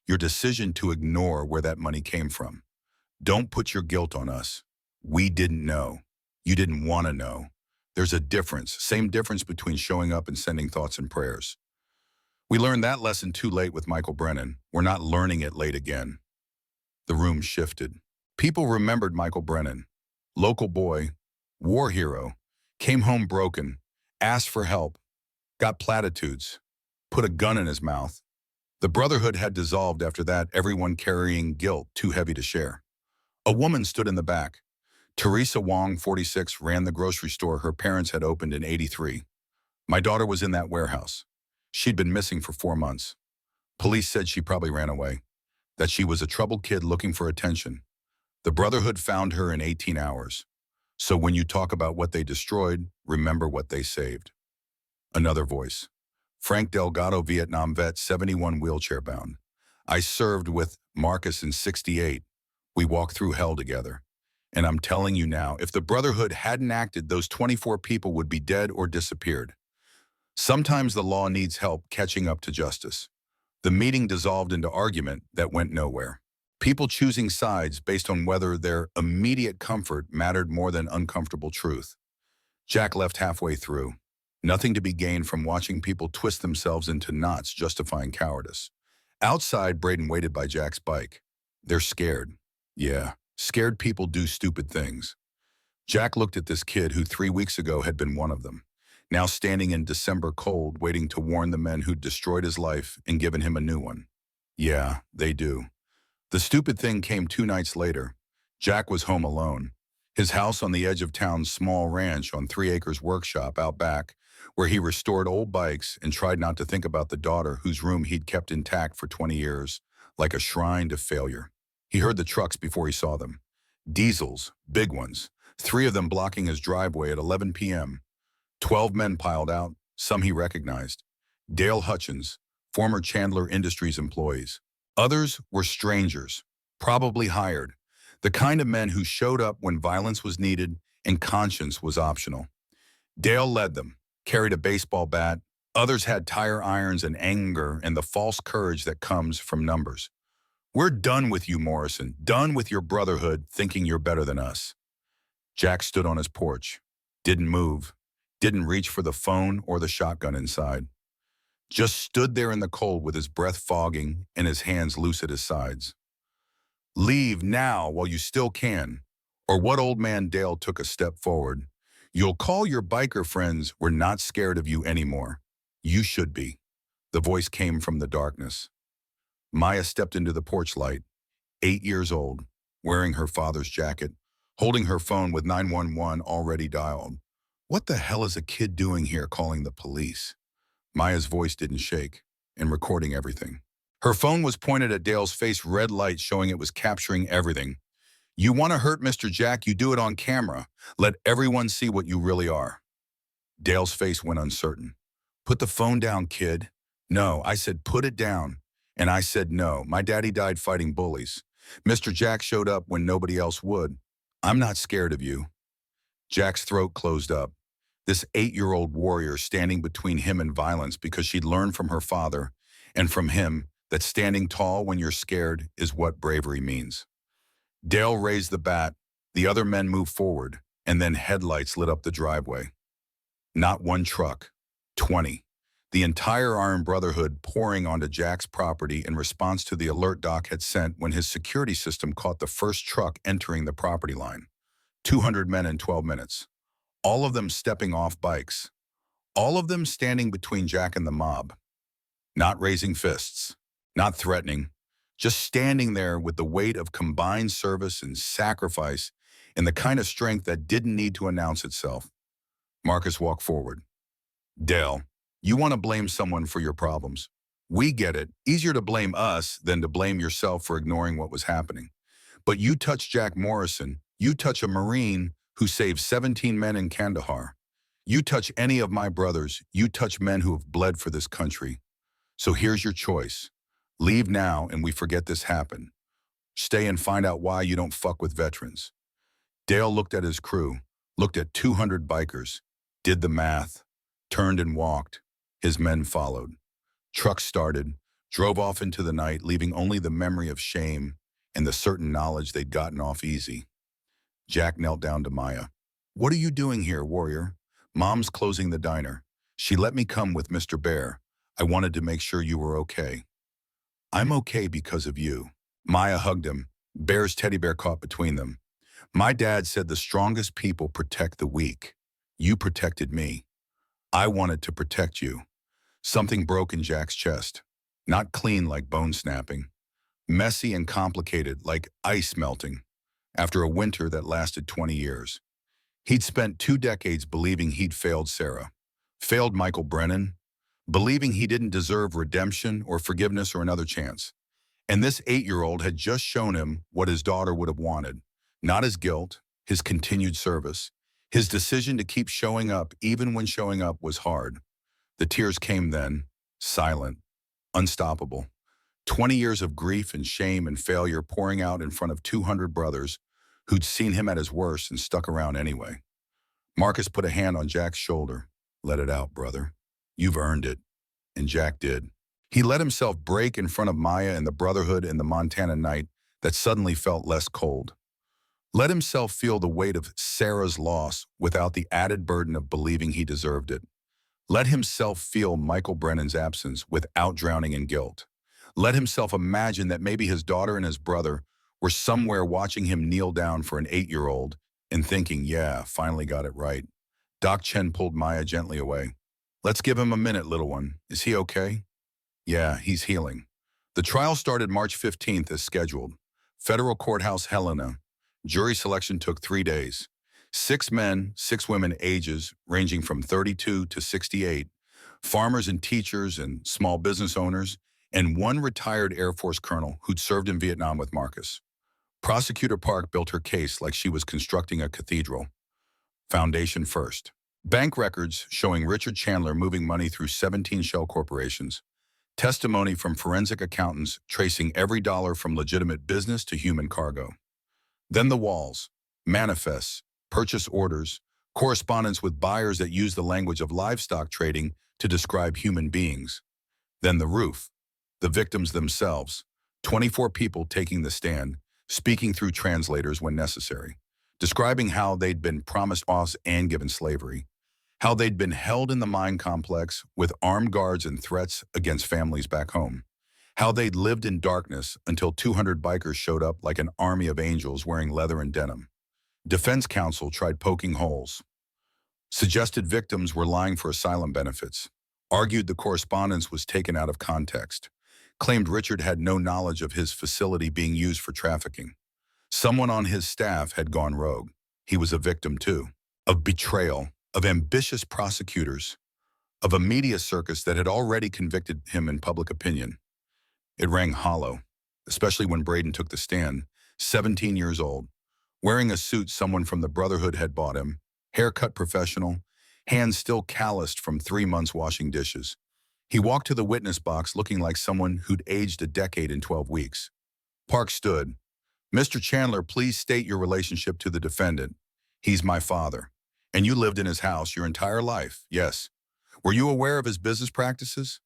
Your decision to ignore where that money came from. Don't put your guilt on us. We didn't know. You didn't want to know. There's a difference, same difference between showing up and sending thoughts and prayers. We learned that lesson too late with Michael Brennan. We're not learning it late again. The room shifted. People remembered Michael Brennan. Local boy, war hero, came home broken, asked for help, got platitudes, put a gun in his mouth. The Brotherhood had dissolved after that, everyone carrying guilt too heavy to share. A woman stood in the back. Teresa Wong, 46, ran the grocery store her parents had opened in '83. My daughter was in that warehouse. She'd been missing for 4 months. Police said she probably ran away, that she was a troubled kid looking for attention. The Brotherhood found her in 18 hours. So when you talk about what they destroyed, remember what they saved. Another voice. Frank Delgado, Vietnam vet, 71, wheelchair bound. I served with Marcus in '68. We walked through hell together. And I'm telling you now, if the Brotherhood hadn't acted, those 24 people would be dead or disappeared. Sometimes the law needs help catching up to justice. The meeting dissolved into argument that went nowhere. People choosing sides based on whether their immediate comfort mattered more than uncomfortable truth. Jack left halfway through. Nothing to be gained from watching people twist themselves into knots justifying cowardice. Outside, Braden waited by Jack's bike. They're scared. Yeah, scared people do stupid things. Jack looked at this kid who 3 weeks ago had been one of them, now standing in December cold, waiting to warn the men who'd destroyed his life and given him a new one. Yeah, they do. The stupid thing came 2 nights later. Jack was home alone. His house on the edge of town's small ranch on 3 acres workshop out back, where he restored old bikes and tried not to think about the daughter whose room he'd kept intact for 20 years, like a shrine to failure. He heard the trucks before he saw them. Diesels, big ones, 3 of them blocking his driveway at 11 p.m. 12 men piled out, some he recognized. Dale Hutchins, former Chandler Industries employees. Others were strangers, probably hired, the kind of men who showed up when violence was needed and conscience was optional. Dale led them, carried a baseball bat. Others had tire irons and anger and the false courage that comes from numbers. We're done with you, Morrison, done with your Brotherhood thinking you're better than us. Jack stood on his porch, didn't move, didn't reach for the phone or the shotgun inside. Just stood there in the cold with his breath fogging and his hands loose at his sides. Leave now while you still can, Or what old man Dale took a step forward? You'll call your biker friends, we're not scared of you anymore. You should be. The voice came from the darkness. Maya stepped into the porch light, 8 years old, wearing her father's jacket, holding her phone with 911 already dialed. What the hell is a kid doing here calling the police? Maya's voice didn't shake, and recording everything. Her phone was pointed at Dale's face, red light showing it was capturing everything. You want to hurt Mr. Jack, you do it on camera. Let everyone see what you really are. Dale's face went uncertain. Put the phone down, kid. No, I said put it down. And I said no, my daddy died fighting bullies. Mr. Jack showed up when nobody else would. I'm not scared of you. Jack's throat closed up. This 8-year-old warrior standing between him and violence because she'd learned from her father and from him that standing tall when you're scared is what bravery means. Dale raised the bat, the other men moved forward, and then headlights lit up the driveway. Not one truck, 20. The entire Iron Brotherhood pouring onto Jack's property in response to the alert Doc had sent when his security system caught the first truck entering the property line. 200 men in 12 minutes. All of them stepping off bikes. All of them standing between Jack and the mob. Not raising fists. Not threatening. Just standing there with the weight of combined service and sacrifice and the kind of strength that didn't need to announce itself. Marcus walked forward. Dale, you want to blame someone for your problems. We get it. Easier to blame us than to blame yourself for ignoring what was happening. But you touch Jack Morrison, you touch a Marine who saved 17 men in Kandahar. You touch any of my brothers, you touch men who have bled for this country. So here's your choice. Leave now and we forget this happened. Stay and find out why you don't fuck with veterans. Dale looked at his crew, looked at 200 bikers, did the math, turned and walked. His men followed. Trucks started, drove off into the night, leaving only the memory of shame and the certain knowledge they'd gotten off easy. Jack knelt down to Maya. What are you doing here, warrior? Mom's closing the diner. She let me come with Mr. Bear. I wanted to make sure you were okay. I'm okay because of you. Maya hugged him, Bear's teddy bear caught between them. My dad said the strongest people protect the weak. You protected me. I wanted to protect you. Something broke in Jack's chest. Not clean like bone snapping. Messy and complicated like ice melting. After a winter that lasted 20 years. He'd spent 2 decades believing he'd failed Sarah. Failed Michael Brennan. Believing he didn't deserve redemption or forgiveness or another chance. And this 8-year-old had just shown him what his daughter would have wanted. Not his guilt, his continued service. His decision to keep showing up even when showing up was hard. The tears came then, silent, unstoppable. 20 years of grief and shame and failure pouring out in front of 200 brothers who'd seen him at his worst and stuck around anyway. Marcus put a hand on Jack's shoulder. Let it out, brother. You've earned it. And Jack did. He let himself break in front of Maya and the Brotherhood in the Montana night that suddenly felt less cold. Let himself feel the weight of Sarah's loss without the added burden of believing he deserved it. Let himself feel Michael Brennan's absence without drowning in guilt. Let himself imagine that maybe his daughter and his brother were somewhere watching him kneel down for an 8-year-old and thinking, yeah, finally got it right. Doc Chen pulled Maya gently away. Let's give him a minute, little one. Is he okay? Yeah, he's healing. The trial started March 15th as scheduled. Federal Courthouse Helena. Jury selection took 3 days. 6 men, 6 women ages ranging from 32 to 68, farmers and teachers and small business owners, and 1 retired Air Force colonel who'd served in Vietnam with Marcus. Prosecutor Park built her case like she was constructing a cathedral. Foundation first. Bank records showing Richard Chandler moving money through 17 shell corporations. Testimony from forensic accountants tracing every dollar from legitimate business to human cargo. Then the walls, manifests, purchase orders, correspondence with buyers that use the language of livestock trading to describe human beings. Then the roof, the victims themselves, 24 people taking the stand, speaking through translators when necessary, describing how they'd been promised us and given slavery, how they'd been held in the mine complex with armed guards and threats against families back home, how they'd lived in darkness until 200 bikers showed up like an army of angels wearing leather and denim. Defense counsel tried poking holes, suggested victims were lying for asylum benefits, argued the correspondence was taken out of context, claimed Richard had no knowledge of his facility being used for trafficking. Someone on his staff had gone rogue. He was a victim too, of betrayal, of ambitious prosecutors, of a media circus that had already convicted him in public opinion. It rang hollow, especially when Braden took the stand, 17 years old, wearing a suit someone from the Brotherhood had bought him, haircut professional, hands still calloused from 3 months washing dishes. He walked to the witness box looking like someone who'd aged a decade in 12 weeks. Park stood. "Mr. Chandler, please state your relationship to the defendant." "He's my father." "And you lived in his house your entire life?" "Yes." "Were you aware of his business practices?"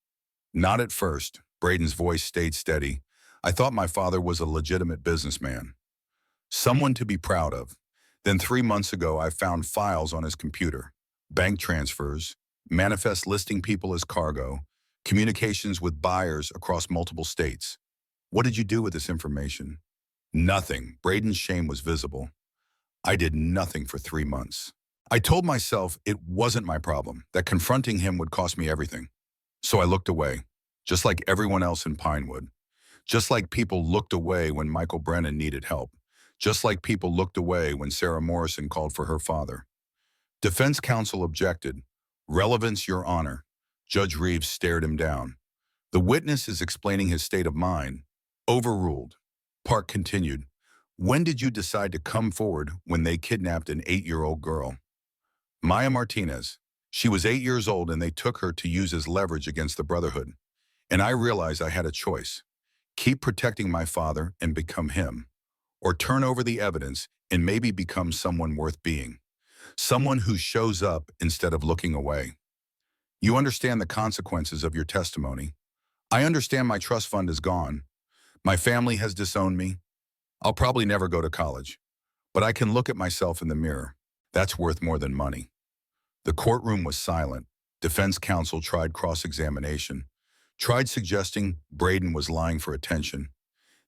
"Not at first." Braden's voice stayed steady. "I thought my father was a legitimate businessman. Someone to be proud of. Then 3 months ago, I found files on his computer. Bank transfers, manifests listing people as cargo, communications with buyers across multiple states." "What did you do with this information?" "Nothing." Braden's shame was visible. "I did nothing for 3 months. I told myself it wasn't my problem, that confronting him would cost me everything. So I looked away, just like everyone else in Pinewood. Just like people looked away when Michael Brennan needed help. Just like people looked away when Sarah Morrison called for her father." Defense counsel objected. "Relevance, Your Honor." Judge Reeves stared him down. "The witness is explaining his state of mind." Overruled. Park continued. "When did you decide to come forward when they kidnapped an 8-year-old girl?" "Maya Martinez. She was 8 years old and they took her to use as leverage against the Brotherhood. And I realized I had a choice. Keep protecting my father and become him. Or turn over the evidence and maybe become someone worth being. Someone who shows up instead of looking away. You understand the consequences of your testimony. I understand my trust fund is gone. My family has disowned me. I'll probably never go to college. But I can look at myself in the mirror. That's worth more than money." The courtroom was silent. Defense counsel tried cross-examination, tried suggesting Braden was lying for attention,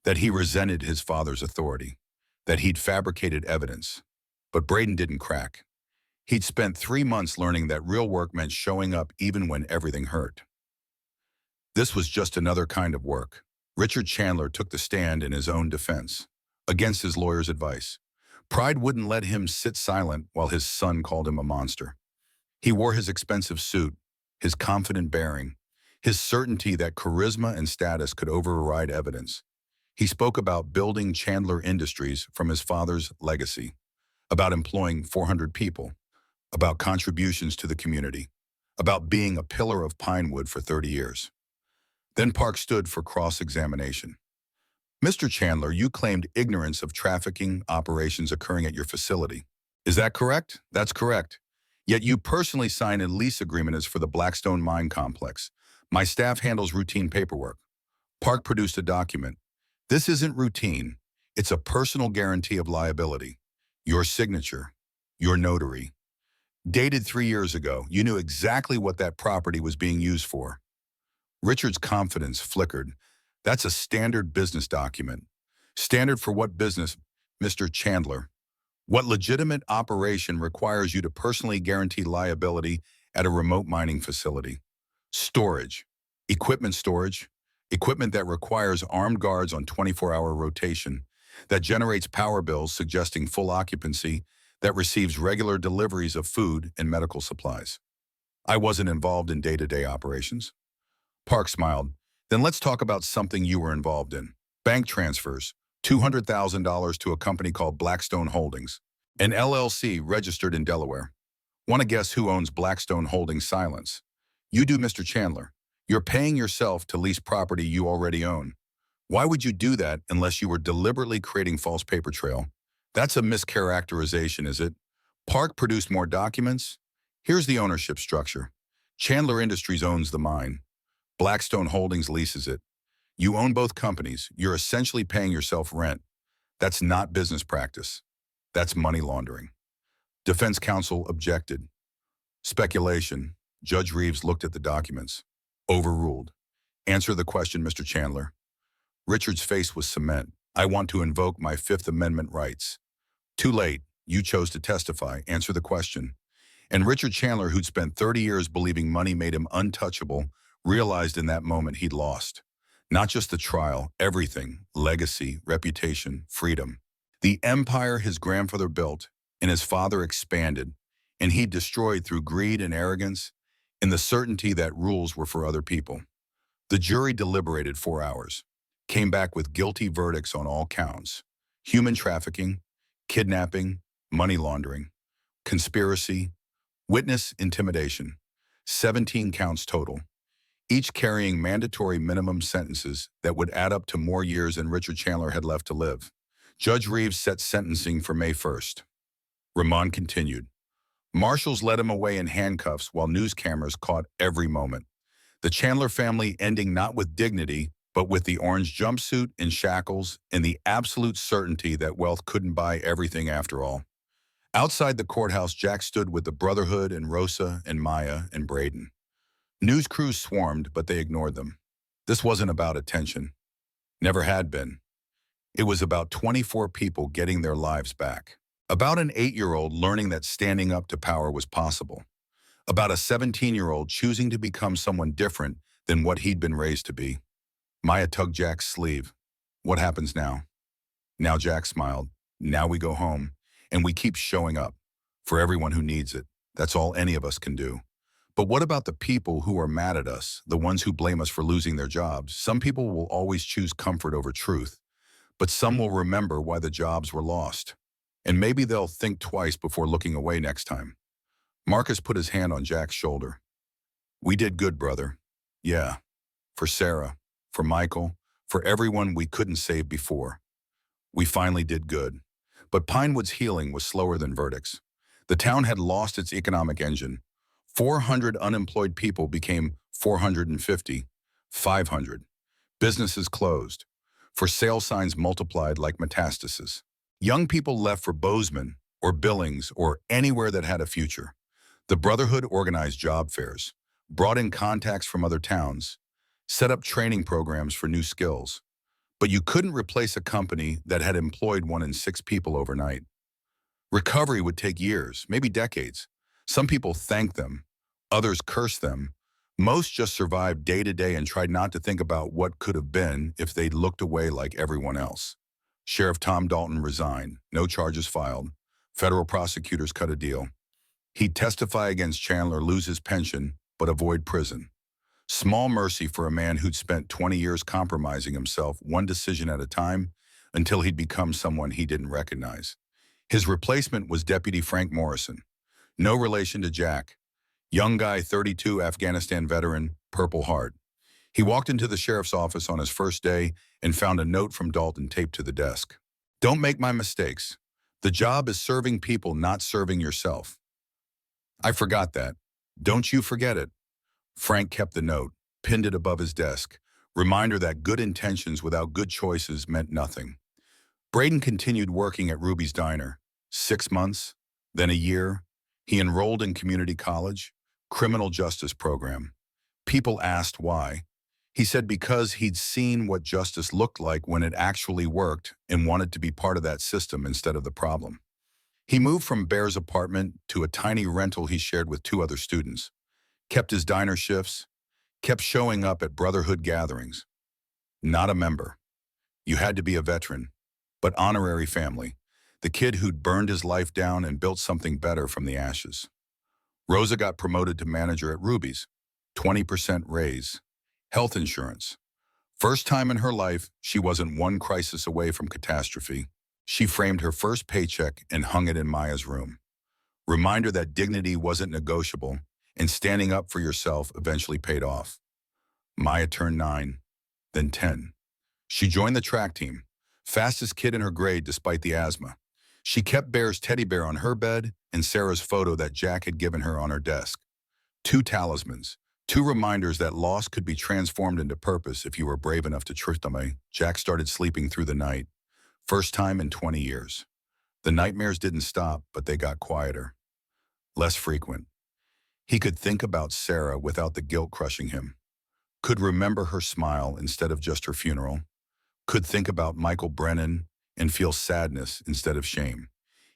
that he resented his father's authority, that he'd fabricated evidence. But Braden didn't crack. He'd spent 3 months learning that real work meant showing up even when everything hurt. This was just another kind of work. Richard Chandler took the stand in his own defense, against his lawyer's advice. Pride wouldn't let him sit silent while his son called him a monster. He wore his expensive suit, his confident bearing, his certainty that charisma and status could override evidence. He spoke about building Chandler Industries from his father's legacy, about employing 400 people, about contributions to the community, about being a pillar of Pinewood for 30 years. Then Park stood for cross-examination. "Mr. Chandler, you claimed ignorance of trafficking operations occurring at your facility. Is that correct?" "That's correct. Yet you personally signed a lease agreement as for the Blackstone Mine Complex. My staff handles routine paperwork." Park produced a document. "This isn't routine. It's a personal guarantee of liability. Your signature. Your notary. Dated 3 years ago. You knew exactly what that property was being used for." Richard's confidence flickered. "That's a standard business document." "Standard for what business, Mr. Chandler? What legitimate operation requires you to personally guarantee liability at a remote mining facility?" "Storage. Equipment storage. Equipment that requires armed guards on 24-hour rotation, that generates power bills suggesting full occupancy, that receives regular deliveries of food and medical supplies." "I wasn't involved in day-to-day operations." Park smiled. "Then let's talk about something you were involved in. Bank transfers, $200,000 to a company called Blackstone Holdings, an LLC registered in Delaware. Want to guess who owns Blackstone Holdings Silence? You do, Mr. Chandler. You're paying yourself to lease property you already own. Why would you do that unless you were deliberately creating false paper trail? That's a mischaracterization, is it?" Park produced more documents. "Here's the ownership structure. Chandler Industries owns the mine. Blackstone Holdings leases it. You own both companies. You're essentially paying yourself rent. That's not business practice. That's money laundering." Defense counsel objected. "Speculation." Judge Reeves looked at the documents. Overruled. "Answer the question, Mr. Chandler." Richard's face was cement. "I want to invoke my Fifth Amendment rights." "Too late." You chose to testify. Answer the question. And Richard Chandler, who'd spent 30 years believing money made him untouchable, realized in that moment he'd lost. Not just the trial, everything, legacy, reputation, freedom. The empire his grandfather built and his father expanded, and he destroyed through greed and arrogance, in the certainty that rules were for other people. The jury deliberated 4 hours, came back with guilty verdicts on all counts: human trafficking, kidnapping, money laundering, conspiracy, witness intimidation. 17 counts total, each carrying mandatory minimum sentences that would add up to more years than Richard Chandler had left to live. Judge Reeves set sentencing for May 1st. Ramon continued. Marshals led him away in handcuffs while news cameras caught every moment. The Chandler family ending not with dignity, but with the orange jumpsuit and shackles and the absolute certainty that wealth couldn't buy everything after all. Outside the courthouse, Jack stood with the Brotherhood and Rosa and Maya and Braden. News crews swarmed, but they ignored them. This wasn't about attention. Never had been. It was about 24 people getting their lives back. About an 8-year-old learning that standing up to power was possible. About a 17-year-old choosing to become someone different than what he'd been raised to be. Maya tugged Jack's sleeve. What happens now? Now Jack smiled. Now we go home, and we keep showing up. For everyone who needs it. That's all any of us can do. But what about the people who are mad at us, the ones who blame us for losing their jobs? Some people will always choose comfort over truth, but some will remember why the jobs were lost. And maybe they'll think twice before looking away next time. Marcus put his hand on Jack's shoulder. We did good, brother. Yeah. For Sarah, for Michael, for everyone we couldn't save before. We finally did good. But Pinewood's healing was slower than verdicts. The town had lost its economic engine. 400 unemployed people became 450, 500. Businesses closed. For sale signs multiplied like metastases. Young people left for Bozeman or Billings or anywhere that had a future. The Brotherhood organized job fairs, brought in contacts from other towns, set up training programs for new skills. But you couldn't replace a company that had employed 1 in 6 people overnight. Recovery would take years, maybe decades. Some people thanked them, others cursed them. Most just survived day to day and tried not to think about what could have been if they'd looked away like everyone else. Sheriff Tom Dalton resigned, no charges filed. Federal prosecutors cut a deal. He'd testify against Chandler, lose his pension, but avoid prison. Small mercy for a man who'd spent 20 years compromising himself one decision at a time until he'd become someone he didn't recognize. His replacement was Deputy Frank Morrison. No relation to Jack. Young guy, 32, Afghanistan veteran, Purple Heart. He walked into the sheriff's office on his first day and found a note from Dalton taped to the desk. Don't make my mistakes. The job is serving people, not serving yourself. I forgot that. Don't you forget it. Frank kept the note, pinned it above his desk. Reminder that good intentions without good choices meant nothing. Braden continued working at Ruby's Diner. 6 months, then a year. He enrolled in community college, criminal justice program. People asked why. He said because he'd seen what justice looked like when it actually worked and wanted to be part of that system instead of the problem. He moved from Bear's apartment to a tiny rental he shared with 2 other students, kept his diner shifts, kept showing up at Brotherhood gatherings. Not a member. You had to be a veteran, but honorary family, the kid who'd burned his life down and built something better from the ashes. Rosa got promoted to manager at Ruby's, 20% raise, health insurance. First time in her life, she wasn't one crisis away from catastrophe. She framed her first paycheck and hung it in Maya's room. Reminder that dignity wasn't negotiable, and standing up for yourself eventually paid off. Maya turned 9, then 10. She joined the track team, fastest kid in her grade despite the asthma. She kept Bear's teddy bear on her bed and Sarah's photo that Jack had given her on her desk. 2 talismans, 2 reminders that loss could be transformed into purpose if you were brave enough to trust them. Jack started sleeping through the night. First time in 20 years. The nightmares didn't stop, but they got quieter. Less frequent. He could think about Sarah without the guilt crushing him. Could remember her smile instead of just her funeral. Could think about Michael Brennan and feel sadness instead of shame.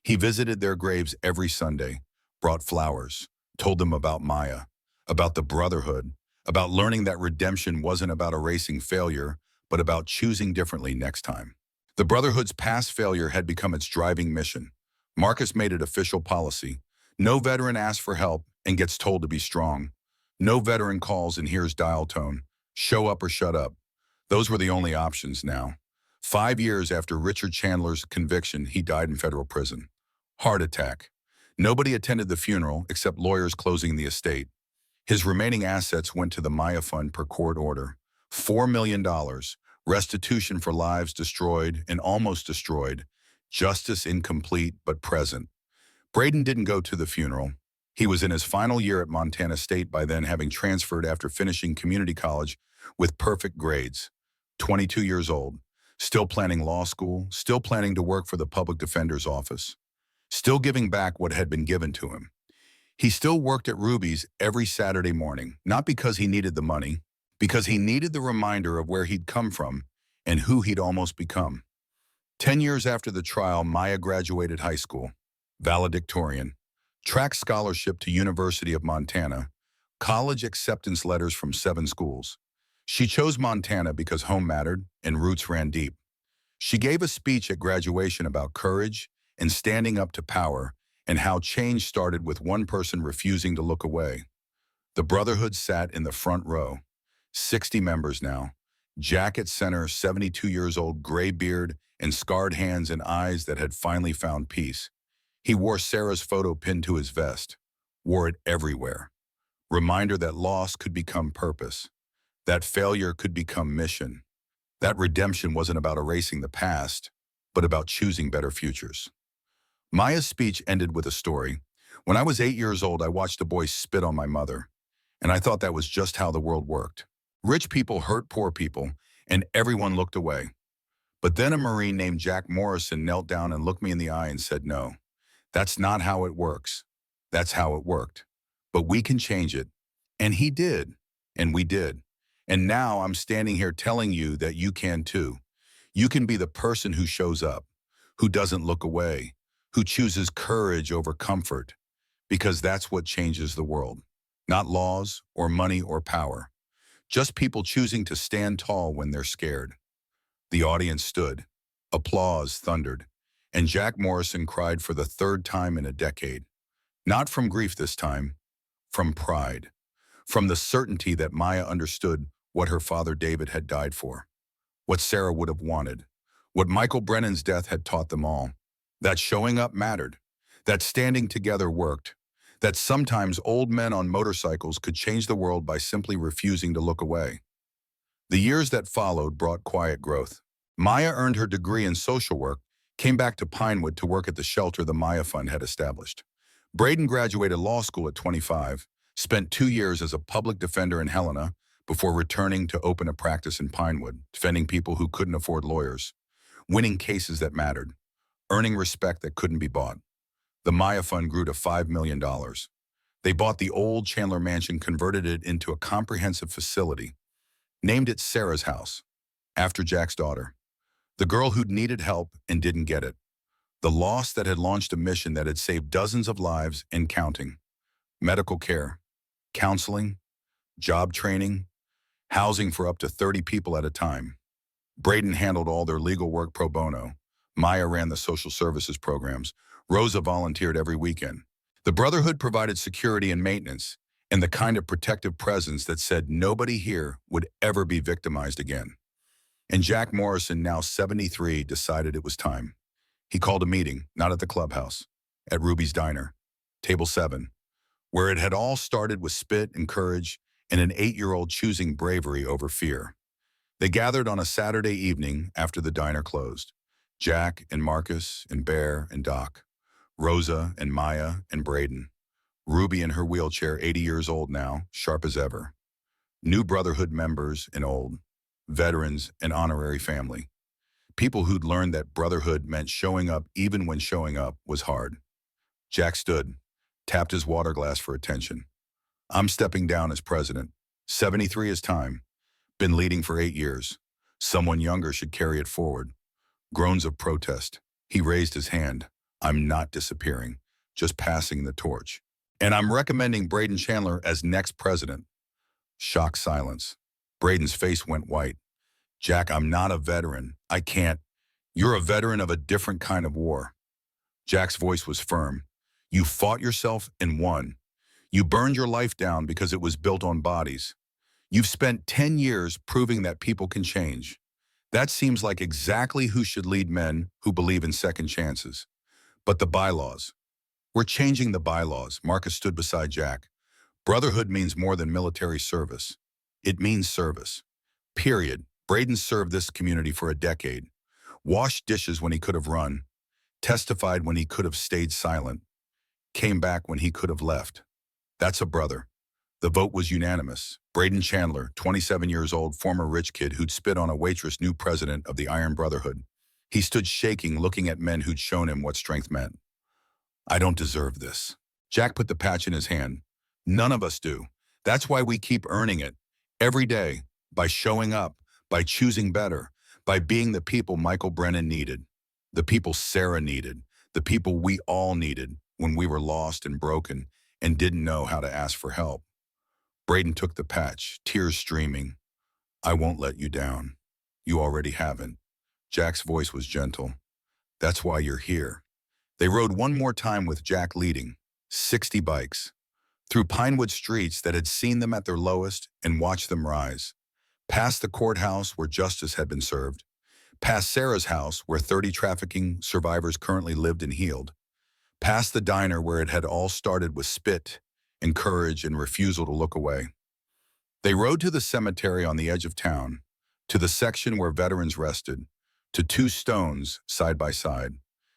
He visited their graves every Sunday, brought flowers, told them about Maya, about the Brotherhood, about learning that redemption wasn't about erasing failure, but about choosing differently next time. The Brotherhood's past failure had become its driving mission. Marcus made it official policy. No veteran asks for help and gets told to be strong. No veteran calls and hears dial tone. Show up or shut up. Those were the only options now. 5 years after Richard Chandler's conviction, he died in federal prison. Heart attack. Nobody attended the funeral except lawyers closing the estate. His remaining assets went to the Maya Fund per court order. $4 million, restitution for lives destroyed and almost destroyed, justice incomplete but present. Braden didn't go to the funeral. He was in his final year at Montana State by then, having transferred after finishing community college with perfect grades. 22 years old, still planning law school, still planning to work for the public defender's office, still giving back what had been given to him. He still worked at Ruby's every Saturday morning, not because he needed the money, because he needed the reminder of where he'd come from and who he'd almost become. 10 years after the trial, Maya graduated high school, valedictorian, track scholarship to University of Montana, college acceptance letters from 7 schools. She chose Montana because home mattered and roots ran deep. She gave a speech at graduation about courage and standing up to power, and how change started with one person refusing to look away. The Brotherhood sat in the front row. 60 members now. Jack at center, 72 years old, gray beard, and scarred hands and eyes that had finally found peace. He wore Sarah's photo pinned to his vest. Wore it everywhere. Reminder that loss could become purpose. That failure could become mission. That redemption wasn't about erasing the past, but about choosing better futures. Maya's speech ended with a story. When I was 8 years old, I watched a boy spit on my mother, and I thought that was just how the world worked. Rich people hurt poor people, and everyone looked away. But then a Marine named Jack Morrison knelt down and looked me in the eye and said, "No, that's not how it works. That's how it worked. But we can change it." And he did, and we did. And now I'm standing here telling you that you can too. You can be the person who shows up, who doesn't look away, who chooses courage over comfort, because that's what changes the world. Not laws or money or power, just people choosing to stand tall when they're scared. The audience stood, applause thundered, and Jack Morrison cried for the 3rd time in a decade. Not from grief this time, from pride, from the certainty that Maya understood what her father David had died for, what Sarah would have wanted, what Michael Brennan's death had taught them all. That showing up mattered, that standing together worked, that sometimes old men on motorcycles could change the world by simply refusing to look away. The years that followed brought quiet growth. Maya earned her degree in social work, came back to Pinewood to work at the shelter the Maya Fund had established. Braden graduated law school at 25, spent 2 years as a public defender in Helena before returning to open a practice in Pinewood, defending people who couldn't afford lawyers, winning cases that mattered, earning respect that couldn't be bought. The Maya Fund grew to $5 million. They bought the old Chandler mansion, converted it into a comprehensive facility, named it Sarah's house, after Jack's daughter, the girl who'd needed help and didn't get it, the loss that had launched a mission that had saved dozens of lives and counting. Medical care, counseling, job training, housing for up to 30 people at a time. Braden handled all their legal work pro bono. Maya ran the social services programs. Rosa volunteered every weekend. The Brotherhood provided security and maintenance, and the kind of protective presence that said nobody here would ever be victimized again. And Jack Morrison, now 73, decided it was time. He called a meeting, not at the clubhouse, at Ruby's Diner, table 7, where it had all started with spit and courage and an 8-year-old choosing bravery over fear. They gathered on a Saturday evening after the diner closed. Jack and Marcus and Bear and Doc, Rosa and Maya and Braden, Ruby in her wheelchair, 80 years old now, sharp as ever. New Brotherhood members and old, veterans and honorary family. People who'd learned that Brotherhood meant showing up even when showing up was hard. Jack stood, tapped his water glass for attention. "I'm stepping down as president. 73 is time. Been leading for 8 years. Someone younger should carry it forward." Groans of protest. He raised his hand. I'm not disappearing, just passing the torch. And I'm recommending Braden Chandler as next president. Shocked silence. Braden's face went white. Jack, I'm not a veteran. I can't. You're a veteran of a different kind of war. Jack's voice was firm. You fought yourself and won. You burned your life down because it was built on bodies. You've spent 10 years proving that people can change. That seems like exactly who should lead men who believe in second chances. But the bylaws. We're changing the bylaws. Marcus stood beside Jack. Brotherhood means more than military service. It means service. Period. Braden served this community for a decade. Washed dishes when he could have run. Testified when he could have stayed silent. Came back when he could have left. That's a brother. The vote was unanimous. Braden Chandler, 27 years old, former rich kid who'd spit on a waitress, new president of the Iron Brotherhood. He stood shaking, looking at men who'd shown him what strength meant. I don't deserve this. Jack put the patch in his hand. None of us do. That's why we keep earning it. Every day, by showing up, by choosing better, by being the people Michael Brennan needed, the people Sarah needed, the people we all needed when we were lost and broken and didn't know how to ask for help. Braden took the patch, tears streaming. I won't let you down. You already haven't. Jack's voice was gentle. That's why you're here. They rode one more time with Jack leading, 60 bikes, through Pinewood streets that had seen them at their lowest and watched them rise, past the courthouse where justice had been served, past Sarah's house where 30 trafficking survivors currently lived and healed, past the diner where it had all started with spit and courage and refusal to look away. They rode to the cemetery on the edge of town, to the section where veterans rested, to two stones side by side.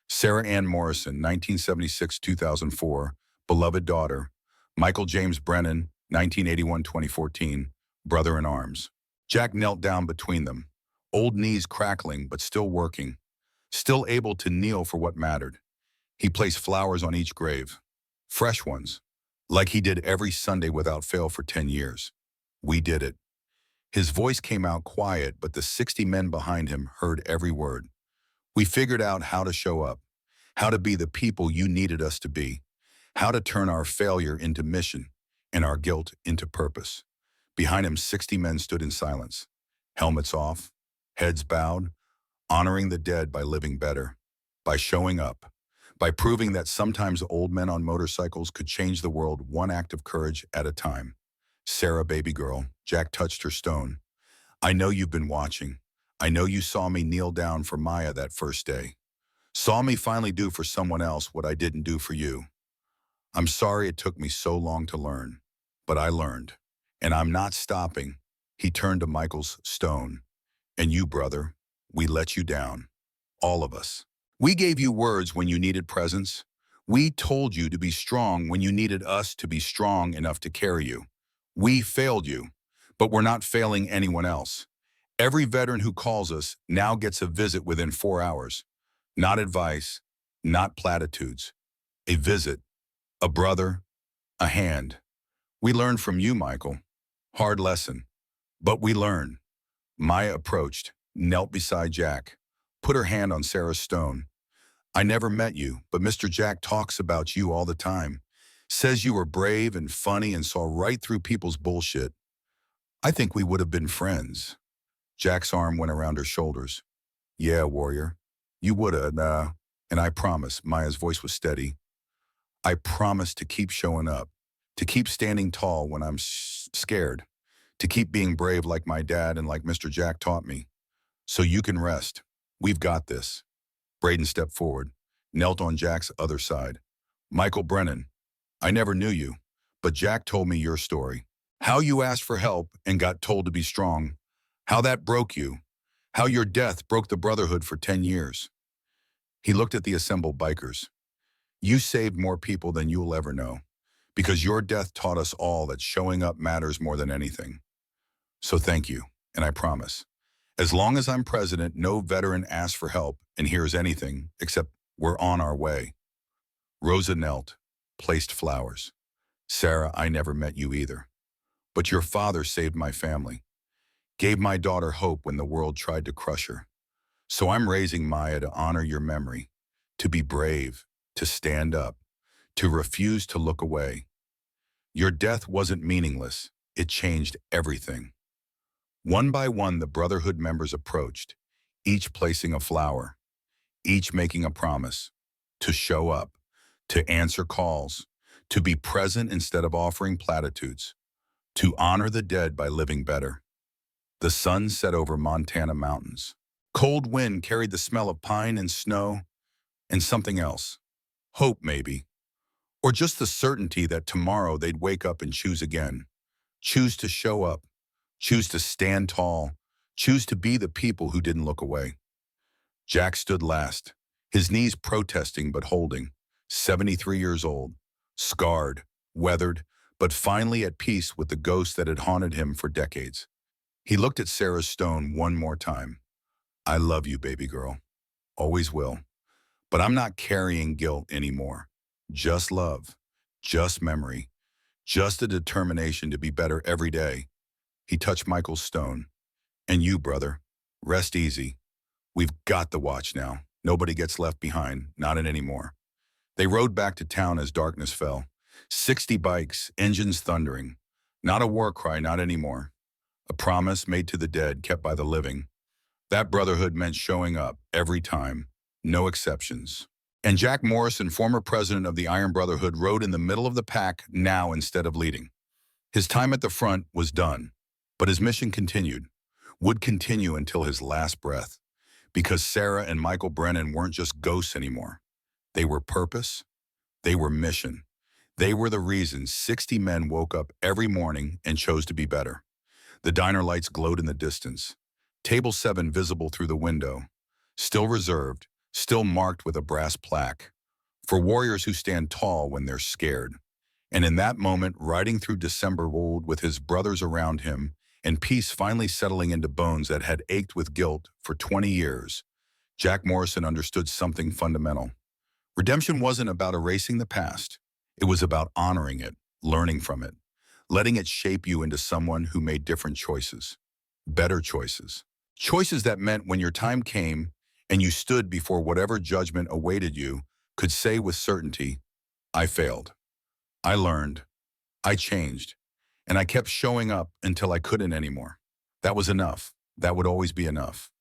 Sarah Ann Morrison, 1976-2004, beloved daughter. Michael James Brennan, 1981-2014, brother in arms. Jack knelt down between them, old knees crackling but still working, still able to kneel for what mattered. He placed flowers on each grave, fresh ones, like he did every Sunday without fail for 10 years. We did it. His voice came out quiet, but the 60 men behind him heard every word. We figured out how to show up, how to be the people you needed us to be, how to turn our failure into mission and our guilt into purpose. Behind him, 60 men stood in silence, helmets off, heads bowed, honoring the dead by living better, by showing up, by proving that sometimes old men on motorcycles could change the world one act of courage at a time. Sarah, baby girl, Jack touched her stone. I know you've been watching. I know you saw me kneel down for Maya that first day. Saw me finally do for someone else what I didn't do for you. I'm sorry it took me so long to learn, but I learned. And I'm not stopping. He turned to Michael's stone. And you, brother, we let you down. All of us. We gave you words when you needed presence. We told you to be strong when you needed us to be strong enough to carry you. We failed you, but we're not failing anyone else. Every veteran who calls us now gets a visit within 4 hours. Not advice, not platitudes. A visit, a brother, a hand. We learned from you, Michael. Hard lesson, but we learned. Maya approached, knelt beside Jack, put her hand on Sarah's stone. I never met you, but Mr. Jack talks about you all the time. Says you were brave and funny and saw right through people's bullshit. I think we would have been friends. Jack's arm went around her shoulders. Yeah, warrior. You woulda, and I promise, Maya's voice was steady. I promise to keep showing up, to keep standing tall when I'm scared, to keep being brave like my dad and like Mr. Jack taught me. So you can rest. We've got this. Braden stepped forward, knelt on Jack's other side. Michael Brennan, I never knew you, but Jack told me your story. How you asked for help and got told to be strong. How that broke you. How your death broke the Brotherhood for 10 years. He looked at the assembled bikers. You saved more people than you'll ever know, because your death taught us all that showing up matters more than anything. So thank you, and I promise, as long as I'm president, no veteran asks for help and hears anything except we're on our way. Rosa knelt, placed flowers. Sarah, I never met you either, but your father saved my family, gave my daughter hope when the world tried to crush her. So I'm raising Maya to honor your memory, to be brave, to stand up, to refuse to look away. Your death wasn't meaningless. It changed everything. One by one, the Brotherhood members approached, each placing a flower, each making a promise to show up, to answer calls, to be present instead of offering platitudes, to honor the dead by living better. The sun set over Montana mountains. Cold wind carried the smell of pine and snow and something else. Hope, maybe. Or just the certainty that tomorrow they'd wake up and choose again. Choose to show up. Choose to stand tall. Choose to be the people who didn't look away. Jack stood last, his knees protesting but holding, 73 years old, scarred, weathered, but finally at peace with the ghost that had haunted him for decades. He looked at Sarah's stone one more time. I love you, baby girl. Always will. But I'm not carrying guilt anymore. Just love. Just memory. Just a determination to be better every day. He touched Michael's stone. And you, brother, rest easy. We've got the watch now. Nobody gets left behind, not anymore. They rode back to town as darkness fell. 60 bikes, engines thundering. Not a war cry, not anymore. A promise made to the dead, kept by the living. That brotherhood meant showing up every time, no exceptions. And Jack Morrison, former president of the Iron Brotherhood, rode in the middle of the pack now instead of leading. His time at the front was done, but his mission continued, would continue until his last breath, because Sarah and Michael Brennan weren't just ghosts anymore. They were purpose, they were mission. They were the reason 60 men woke up every morning and chose to be better. The diner lights glowed in the distance. Table 7 visible through the window. Still reserved, still marked with a brass plaque. For warriors who stand tall when they're scared. And in that moment, riding through December old with his brothers around him, and peace finally settling into bones that had ached with guilt for 20 years, Jack Morrison understood something fundamental. Redemption wasn't about erasing the past. It was about honoring it, learning from it, letting it shape you into someone who made different choices, better choices. Choices that meant when your time came and you stood before whatever judgment awaited you, could say with certainty, I failed. I learned. I changed. And I kept showing up until I couldn't anymore. That was enough. That would always be enough.